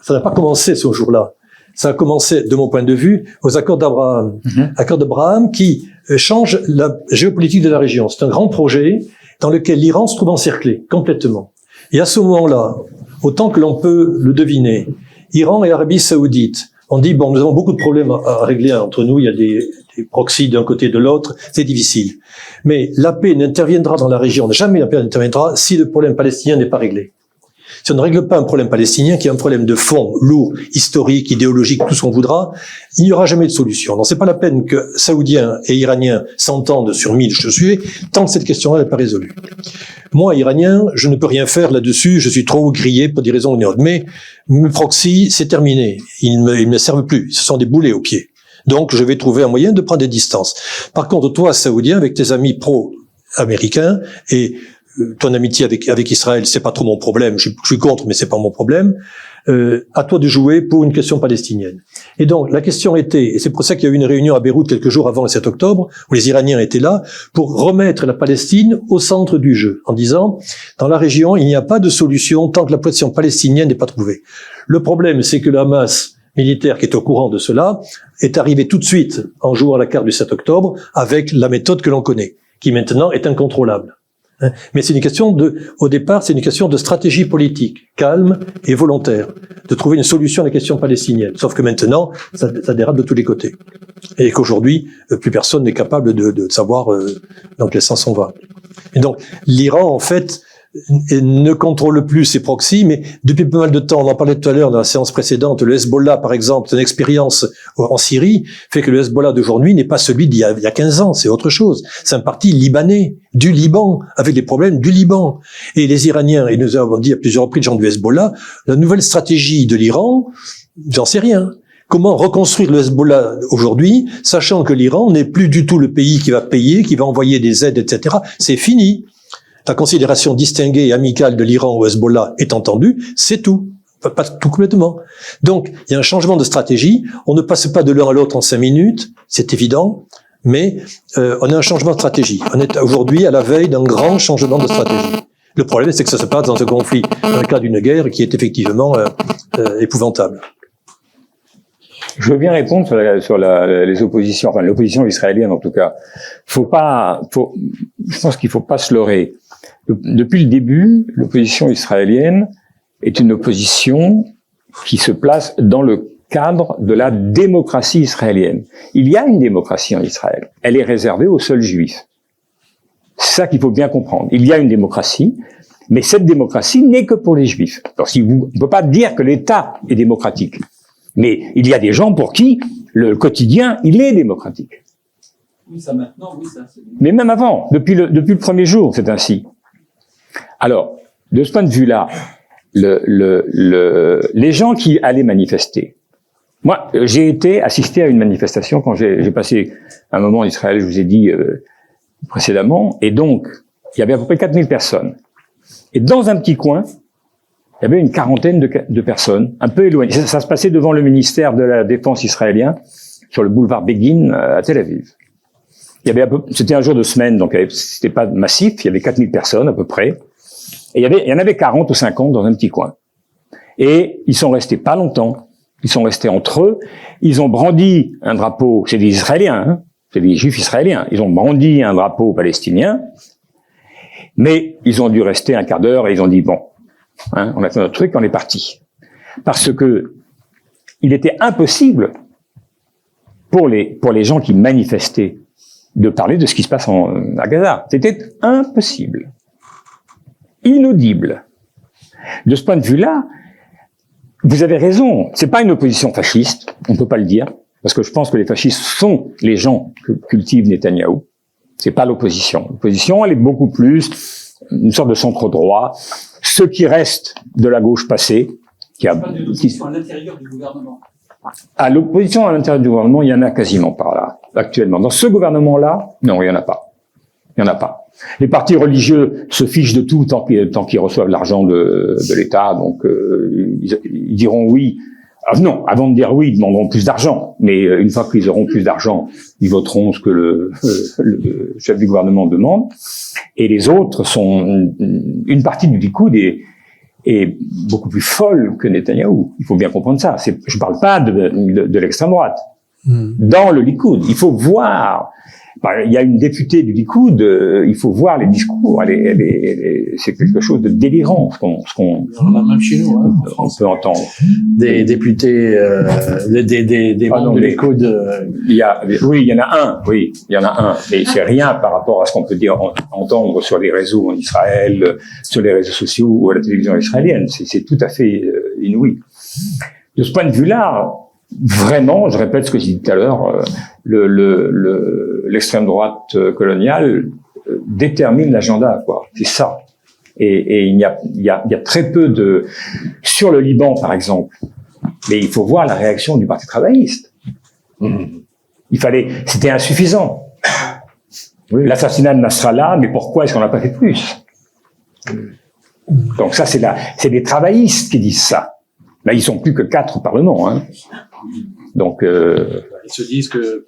ça n'a pas commencé ce jour-là. Ça a commencé, de mon point de vue, aux accords d'Abraham. Accords d'Abraham qui changent la géopolitique de la région. C'est un grand projet dans lequel l'Iran se trouve encerclé complètement. Et à ce moment-là, autant que l'on peut le deviner, Iran et Arabie Saoudite ont dit, bon, nous avons beaucoup de problèmes à régler entre nous, il y a des proxys d'un côté et de l'autre, c'est difficile. Mais la paix n'interviendra dans la région, jamais la paix n'interviendra si le problème palestinien n'est pas réglé. Si on ne règle pas un problème palestinien, qui est un problème de fond, lourd, historique, idéologique, tout ce qu'on voudra, il n'y aura jamais de solution. Donc c'est pas la peine que Saoudiens et Iraniens s'entendent sur 1000 chaussures tant que cette question-là n'est pas résolue. Moi, Iranien, je ne peux rien faire là-dessus, je suis trop grillé pour des raisons ou autres. Mais mes proxys, c'est terminé. Ils ne me servent plus. Ce sont des boulets aux pieds. Donc je vais trouver un moyen de prendre des distances. Par contre, toi, Saoudien, avec tes amis pro-américains et ton amitié avec Israël, c'est pas trop mon problème. Je suis contre, mais c'est pas mon problème. À toi de jouer pour une question palestinienne. Et donc, la question était, et c'est pour ça qu'il y a eu une réunion à Beyrouth quelques jours avant le 7 octobre, où les Iraniens étaient là, pour remettre la Palestine au centre du jeu, en disant, dans la région, il n'y a pas de solution tant que la question palestinienne n'est pas trouvée. Le problème, c'est que le Hamas militaire, qui est au courant de cela, est arrivé tout de suite en jouant à la carte du 7 octobre, avec la méthode que l'on connaît, qui maintenant est incontrôlable. Mais c'est une question au départ, c'est une question de stratégie politique, calme et volontaire, de trouver une solution à la question palestinienne. Sauf que maintenant, ça dérape de tous les côtés. Et qu'aujourd'hui, plus personne n'est capable de savoir dans quel sens on va. Et donc, l'Iran, en fait, ne contrôle plus ses proxys, mais depuis pas mal de temps, on en parlait tout à l'heure dans la séance précédente, le Hezbollah, par exemple, son expérience en Syrie, fait que le Hezbollah d'aujourd'hui n'est pas celui d'il y a 15 ans, c'est autre chose. C'est un parti libanais, du Liban, avec les problèmes du Liban. Et les Iraniens, et nous avons dit à plusieurs reprises, gens du Hezbollah, la nouvelle stratégie de l'Iran, j'en sais rien. Comment reconstruire le Hezbollah aujourd'hui, sachant que l'Iran n'est plus du tout le pays qui va payer, qui va envoyer des aides, etc. C'est fini. La considération distinguée et amicale de l'Iran au Hezbollah est entendue, c'est tout. Pas tout complètement. Donc, il y a un changement de stratégie. On ne passe pas de l'un à l'autre en 5 minutes, c'est évident, mais on a un changement de stratégie. On est aujourd'hui à la veille d'un grand changement de stratégie. Le problème, c'est que ça se passe dans un conflit, dans le cas d'une guerre qui est effectivement épouvantable. Je veux bien répondre sur les oppositions, enfin l'opposition israélienne en tout cas. Je pense qu'il faut pas se leurrer. Depuis le début, l'opposition israélienne est une opposition qui se place dans le cadre de la démocratie israélienne. Il y a une démocratie en Israël. Elle est réservée aux seuls juifs. C'est ça qu'il faut bien comprendre. Il y a une démocratie, mais cette démocratie n'est que pour les juifs. Alors, on ne peut pas dire que l'État est démocratique. Mais il y a des gens pour qui le quotidien, il est démocratique. Oui, ça maintenant, oui, ça. Mais même avant, depuis le premier jour, c'est ainsi. Alors, de ce point de vue-là, les gens qui allaient manifester. Moi, j'ai été assisté à une manifestation quand j'ai passé un moment en Israël, je vous ai dit précédemment, et donc, il y avait à peu près 4000 personnes. Et dans un petit coin, il y avait une quarantaine de personnes, un peu éloignées. Ça se passait devant le ministère de la Défense israélien, sur le boulevard Begin, à Tel Aviv. C'était un jour de semaine, donc c'était pas massif, il y avait 4000 personnes à peu près. Et il y en avait 40 ou 50 dans un petit coin. Et ils sont restés pas longtemps. Ils sont restés entre eux. Ils ont brandi un drapeau. C'est des Israéliens, hein, c'est des Juifs israéliens. Ils ont brandi un drapeau palestinien. Mais ils ont dû rester un quart d'heure et ils ont dit bon, hein, on a fait notre truc, on est parti. Parce que il était impossible pour les gens qui manifestaient de parler de ce qui se passe à Gaza. C'était impossible. Inaudible. De ce point de vue-là, vous avez raison. C'est pas une opposition fasciste. On peut pas le dire. Parce que je pense que les fascistes sont les gens que cultive Netanyahou. C'est pas l'opposition. L'opposition, elle est beaucoup plus une sorte de centre-droit. Ce qui reste de la gauche passée, Pas de l'opposition à l'intérieur du gouvernement. À l'opposition à l'intérieur du gouvernement, il y en a quasiment pas là, actuellement. Dans ce gouvernement-là, non, il y en a pas. Il y en a pas. Les partis religieux se fichent de tout tant qu'ils reçoivent l'argent de l'État, donc ils diront oui. Ah, non, avant de dire oui, ils demanderont plus d'argent. Mais une fois qu'ils auront plus d'argent, ils voteront ce que le chef du gouvernement demande. Et les autres sont une partie du Likoud est beaucoup plus folle que Netanyahou. Il faut bien comprendre ça. Je parle pas de l'extrême droite. Dans le Likoud, il faut voir. Il y a une députée du Likoud, il faut voir les discours. C'est quelque chose de délirant ce qu'on Même chez nous, hein, on peut entendre. des députés, des membres de Likoud. Il y en a un, mais c'est rien par rapport à ce qu'on peut entendre sur les réseaux en Israël, sur les réseaux sociaux ou à la télévision israélienne. C'est tout à fait inouï. De ce point de vue-là, vraiment, je répète ce que j'ai dit tout à l'heure, l'extrême droite coloniale détermine l'agenda, quoi. C'est ça. Et il y a très peu sur le Liban, par exemple. Mais il faut voir la réaction du Parti travailliste. C'était insuffisant. Oui. L'assassinat de Nasrallah, mais pourquoi est-ce qu'on n'a pas fait plus? Donc ça, c'est des travaillistes qui disent ça. Là, ils sont plus que 4 au Parlement, hein. Donc, ils se disent que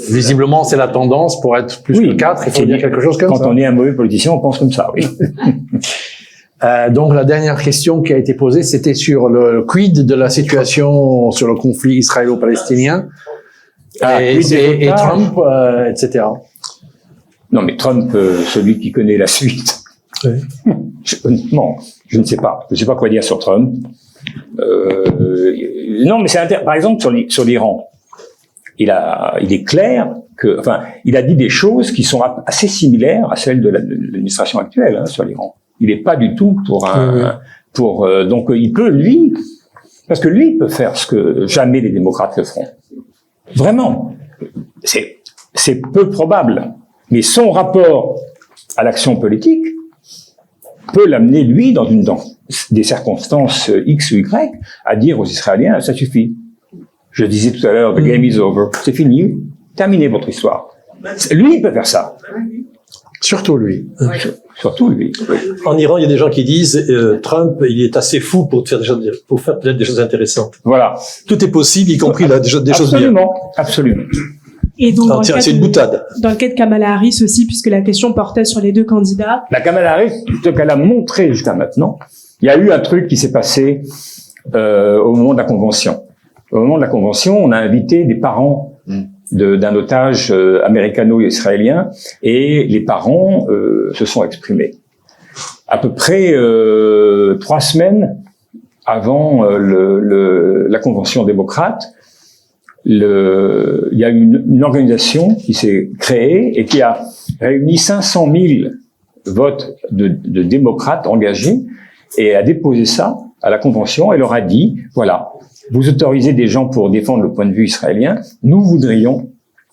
visiblement c'est la tendance pour être plus que 4. Il faut dire quelque chose comme ça. Quand on est un mauvais politicien, on pense comme ça, oui. Donc la dernière question qui a été posée, c'était sur le quid de la situation sur le conflit israélo-palestinien et Trump, etc. Non, mais Trump, celui qui connaît la suite. Oui. Honnêtement, je ne sais pas. Je ne sais pas quoi dire sur Trump. Non, mais par exemple sur l'Iran, il est clair que, enfin, il a dit des choses qui sont assez similaires à celles de l'administration actuelle, hein, sur l'Iran. Il n'est pas du tout donc il peut parce que lui peut faire ce que jamais les démocrates le feront. Vraiment, c'est peu probable, mais son rapport à l'action politique peut l'amener, lui, dans des circonstances X ou Y, à dire aux Israéliens, ça suffit. Je disais tout à l'heure, the game is over. C'est fini. Terminez votre histoire. Lui, il peut faire ça. Surtout lui. Surtout lui. Oui. En Iran, il y a des gens qui disent Trump, il est assez fou pour faire peut-être des choses intéressantes. Voilà. Tout est possible, y compris des choses bien. Absolument. Et donc, C'est une boutade. Dans le cas de Kamala Harris aussi, puisque la question portait sur les deux candidats. La Kamala Harris, ce qu'elle a montré jusqu'à maintenant, il y a eu un truc qui s'est passé au moment de la convention. Au moment de la convention, on a invité des parents d'un otage américano-israélien et les parents se sont exprimés. À peu près 3 semaines avant la convention démocrate, il y a une organisation qui s'est créée et qui a réuni 500 000 votes de démocrates engagés et a déposé ça à la convention et leur a dit, voilà, vous autorisez des gens pour défendre le point de vue israélien, nous voudrions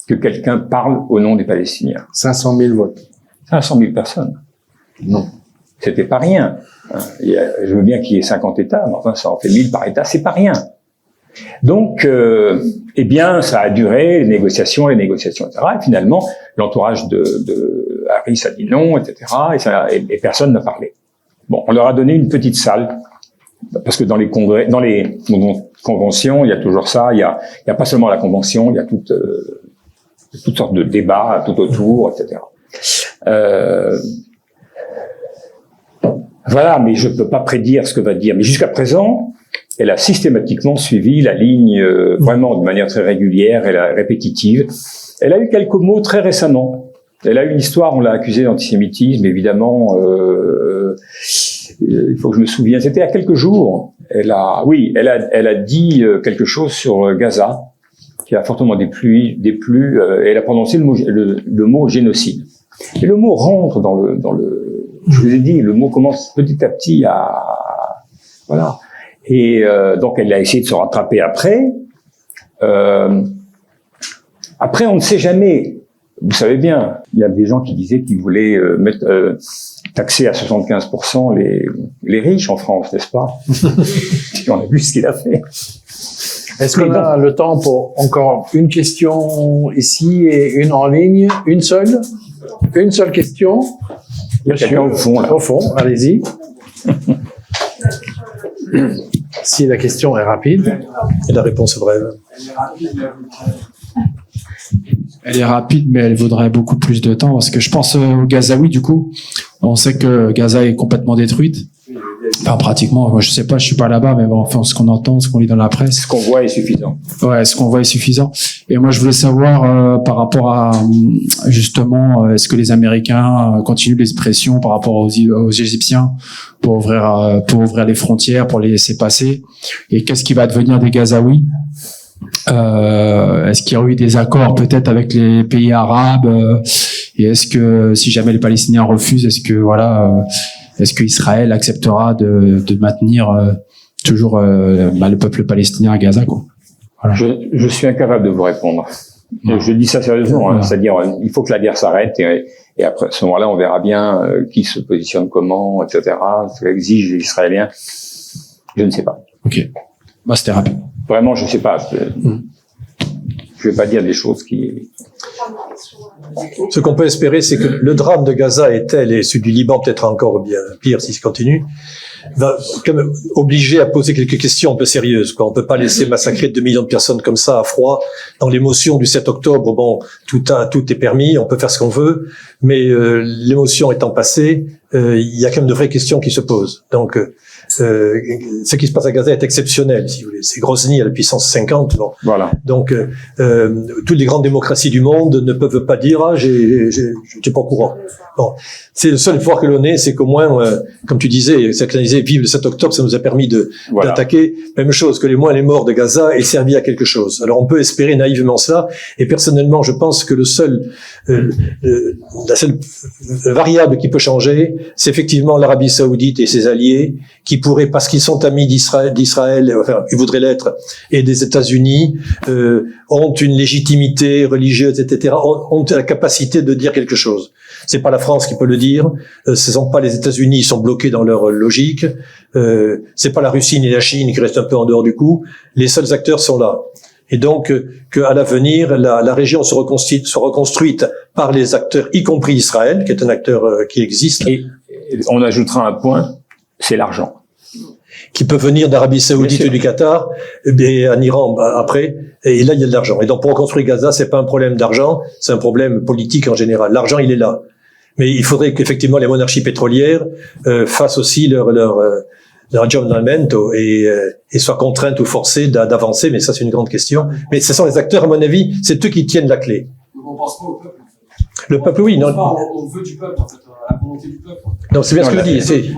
que quelqu'un parle au nom des Palestiniens. 500 000 votes. 500 000 personnes. Non. C'était pas rien. Je veux bien qu'il y ait 50 États, mais enfin, ça en fait 1000 par État, c'est pas rien. Donc, eh bien, ça a duré, les négociations, etc. Et finalement, l'entourage de Harris a dit non, etc. Et personne n'a parlé. Bon, on leur a donné une petite salle, parce que dans les congrès, dans les conventions, il y a toujours ça. Il y a pas seulement la convention, il y a toutes sortes de débats tout autour, etc. Voilà, mais je peux pas prédire ce que va dire. Mais jusqu'à présent, elle a systématiquement suivi la ligne vraiment de manière très régulière et répétitive. Elle a eu quelques mots très récemment. Elle a eu une histoire, on l'a accusée d'antisémitisme, évidemment. Il faut que je me souvienne. C'était il y a quelques jours. Elle a dit quelque chose sur Gaza qui a fortement déplu. Elle a prononcé le mot génocide. Et le mot rentre dans le. Je vous ai dit, le mot commence petit à petit voilà. Et donc elle a essayé de se rattraper après. Après, on ne sait jamais. Vous savez bien, il y a des gens qui disaient qu'ils voulaient taxer à 75% les riches en France, n'est-ce pas? On a vu ce qu'il a fait. Est-ce qu'on a le temps pour encore une question ici et une en ligne? Une seule question. Il y a quelqu'un au fond, là. Au fond, allez-y. Si la question est rapide. Et la réponse est brève. Elle est rapide, mais elle vaudrait beaucoup plus de temps, parce que je pense au Gazaoui, du coup. On sait que Gaza est complètement détruite. Enfin, pratiquement. Moi, je sais pas, je suis pas là-bas, mais bon, enfin, ce qu'on entend, ce qu'on lit dans la presse. Ce qu'on voit est suffisant. Ouais, ce qu'on voit est suffisant. Et moi, je voulais savoir, par rapport à, justement, est-ce que les Américains continuent les pressions par rapport aux Égyptiens pour ouvrir les frontières, pour les laisser passer? Et qu'est-ce qui va devenir des Gazaouis? Est-ce qu'il y a eu des accords peut-être avec les pays arabes? Et est-ce que, si jamais les Palestiniens refusent, est-ce qu'Israël acceptera de maintenir toujours le peuple palestinien à Gaza, quoi? Voilà. Je suis incapable de vous répondre. Je dis ça sérieusement, c'est-à-dire il faut que la guerre s'arrête et après à ce moment-là on verra bien qui se positionne comment, etc. Ce qu'exigent les Israéliens. Je ne sais pas. Ok. Bah c'était rapide. Vraiment, je ne sais pas. Je vais pas dire des choses qui. Ce qu'on peut espérer, c'est que le drame de Gaza est tel, et celui du Liban peut-être encore bien pire si ça continue, va quand même obliger à poser quelques questions un peu sérieuses, quoi. On peut pas laisser massacrer 2 millions de personnes comme ça, à froid, dans l'émotion du 7 octobre. Bon, tout est permis, on peut faire ce qu'on veut, mais l'émotion étant passée, il y a quand même de vraies questions qui se posent. Donc, ce qui se passe à Gaza est exceptionnel, si vous voulez. C'est Grozny à la puissance 50. Bon. Voilà. Donc, toutes les grandes démocraties du monde ne peuvent pas dire j'étais pas au courant. Bon, c'est le seul pouvoir que l'on ait, c'est qu'au moins, comme tu disais, vive le 7 octobre, ça nous a permis d'attaquer. Même chose que les morts de Gaza aient servi à quelque chose. Alors, on peut espérer naïvement cela. Et personnellement, je pense que la seule variable qui peut changer, c'est effectivement l'Arabie Saoudite et ses alliés, qui pourraient, parce qu'ils sont amis d'Israël, enfin, ils voudraient l'être, et des États-Unis, ont une légitimité religieuse, etc., ont la capacité de dire quelque chose. C'est pas la France qui peut le dire, ce sont pas les États-Unis, ils sont bloqués dans leur logique, c'est pas la Russie ni la Chine qui restent un peu en dehors du coup, les seuls acteurs sont là. Et donc, qu'à l'avenir, la région soit reconstruite par les acteurs, y compris Israël, qui est un acteur qui existe. Et on ajoutera un point, c'est l'argent. qui peuvent venir d'Arabie Saoudite et du Qatar, et bien, en Iran après, et là il y a de l'argent. Et donc pour reconstruire Gaza, c'est pas un problème d'argent, c'est un problème politique en général. L'argent, il est là. Mais il faudrait qu'effectivement les monarchies pétrolières fassent aussi leur aggiornamento et soient contraintes ou forcées d'avancer, mais ça c'est une grande question. Mais ce sont les acteurs, à mon avis, c'est eux qui tiennent la clé. On pense pas au peuple. Le peuple, oui. Non, on veut du peuple, en fait, la volonté du peuple. Non, c'est bien ce que je dis.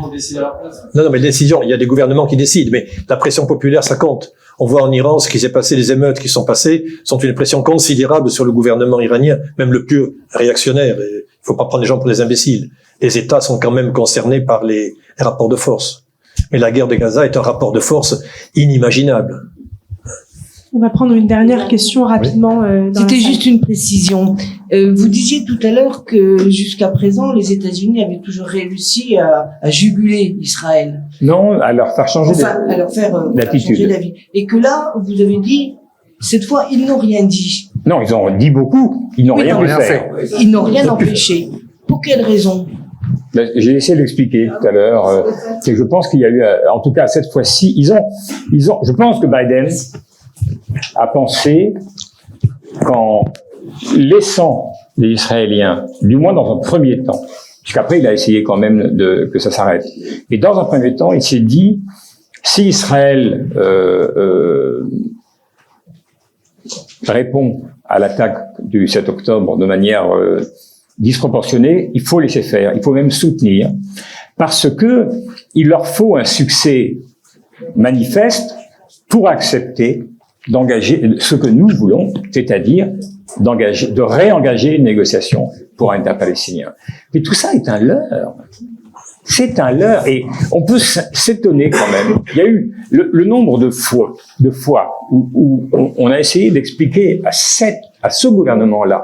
Non, mais les décisions, il y a des gouvernements qui décident, mais la pression populaire, ça compte. On voit en Iran ce qui s'est passé, les émeutes qui sont passées sont une pression considérable sur le gouvernement iranien, même le plus réactionnaire. Il faut pas prendre les gens pour des imbéciles. Les États sont quand même concernés par les rapports de force. Mais la guerre de Gaza est un rapport de force inimaginable. On va prendre une dernière question rapidement. C'était juste une précision. Vous disiez tout à l'heure que jusqu'à présent, les États-Unis avaient toujours réussi à juguler Israël. Non, à leur faire changer à leur faire d'attitude. changer d'avis. Et que là, vous avez dit, cette fois, ils n'ont rien dit. Non, ils ont dit beaucoup. Ils n'ont rien fait. Ils n'ont rien empêché. Pour quelle raison? J'ai essayé d'expliquer tout à l'heure. C'est que je pense qu'il y a eu, en tout cas cette fois-ci, ils ont. Je pense que Biden a pensé qu'en laissant les Israéliens, du moins dans un premier temps, puisqu'après il a essayé quand même que ça s'arrête, et dans un premier temps, il s'est dit, si Israël répond à l'attaque du 7 octobre de manière disproportionnée, il faut laisser faire, il faut même soutenir, parce que il leur faut un succès manifeste pour accepter d'engager ce que nous voulons, c'est-à-dire de réengager une négociation pour un État palestinien. Mais tout ça est un leurre. C'est un leurre. Et on peut s'étonner quand même. Il y a eu le nombre de fois où on a essayé d'expliquer à ce gouvernement-là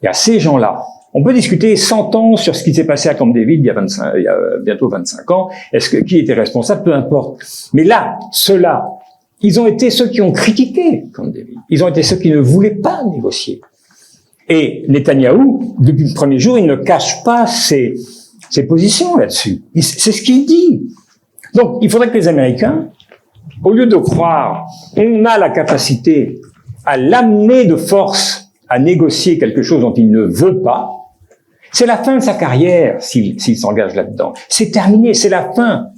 et à ces gens-là. On peut discuter 100 ans sur ce qui s'est passé à Camp David il y a bientôt 25 ans. Qui était responsable? Peu importe. Mais là, ceux-là, ils ont été ceux qui ont critiqué Camp David. Ils ont été ceux qui ne voulaient pas négocier. Et Netanyahou, depuis le premier jour, il ne cache pas ses positions là-dessus. C'est ce qu'il dit. Donc, il faudrait que les Américains, au lieu de croire on a la capacité à l'amener de force à négocier quelque chose dont il ne veut pas, c'est la fin de sa carrière s'il s'engage là-dedans. C'est terminé, c'est la fin.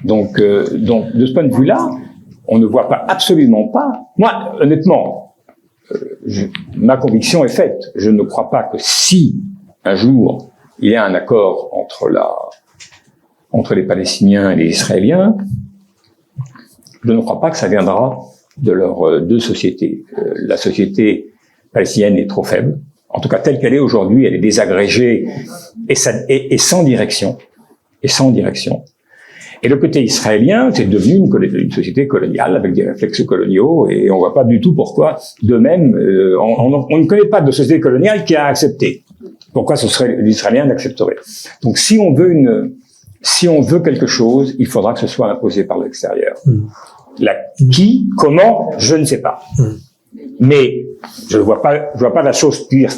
Donc, de ce point de vue-là, on ne voit pas, absolument pas. Moi, honnêtement, ma conviction est faite. Je ne crois pas que si un jour il y a un accord entre les Palestiniens et les Israéliens, je ne crois pas que ça viendra de leurs deux sociétés. La société palestinienne est trop faible. En tout cas, telle qu'elle est aujourd'hui, elle est désagrégée et sans direction. Et le côté israélien, c'est devenu une société coloniale avec des réflexes coloniaux et on voit pas du tout pourquoi, de même, on ne connaît pas de société coloniale qui a accepté. Pourquoi l'Israélien l'accepterait? Donc si on veut quelque chose, il faudra que ce soit imposé par l'extérieur. Comment, je ne sais pas. Mais je ne vois pas la chose pire.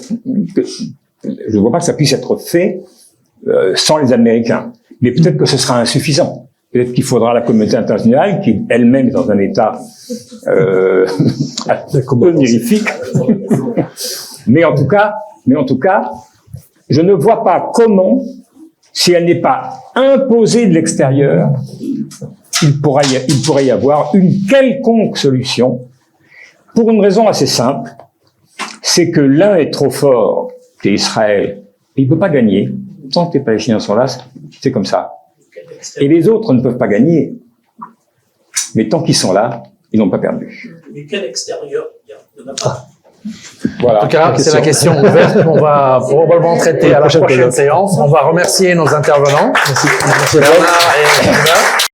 Je ne vois pas que ça puisse être fait sans les Américains. Mais peut-être que ce sera insuffisant. Peut-être qu'il faudra la communauté internationale, qui elle-même est dans un état onirifique. Mais en tout cas, je ne vois pas comment, si elle n'est pas imposée de l'extérieur, il pourrait y avoir une quelconque solution, pour une raison assez simple, c'est que l'un est trop fort, c'est Israël, et il ne peut pas gagner. Tant que les Palestiniens sont là, c'est comme ça. Et les autres ne peuvent pas gagner. Mais tant qu'ils sont là, ils n'ont pas perdu. Mais quel extérieur? Il n'y en a pas. Voilà. En tout cas, c'est la question ouverte qu'on va probablement traiter à la prochaine séance. On va remercier nos intervenants. Merci. Bernard et Nicolas.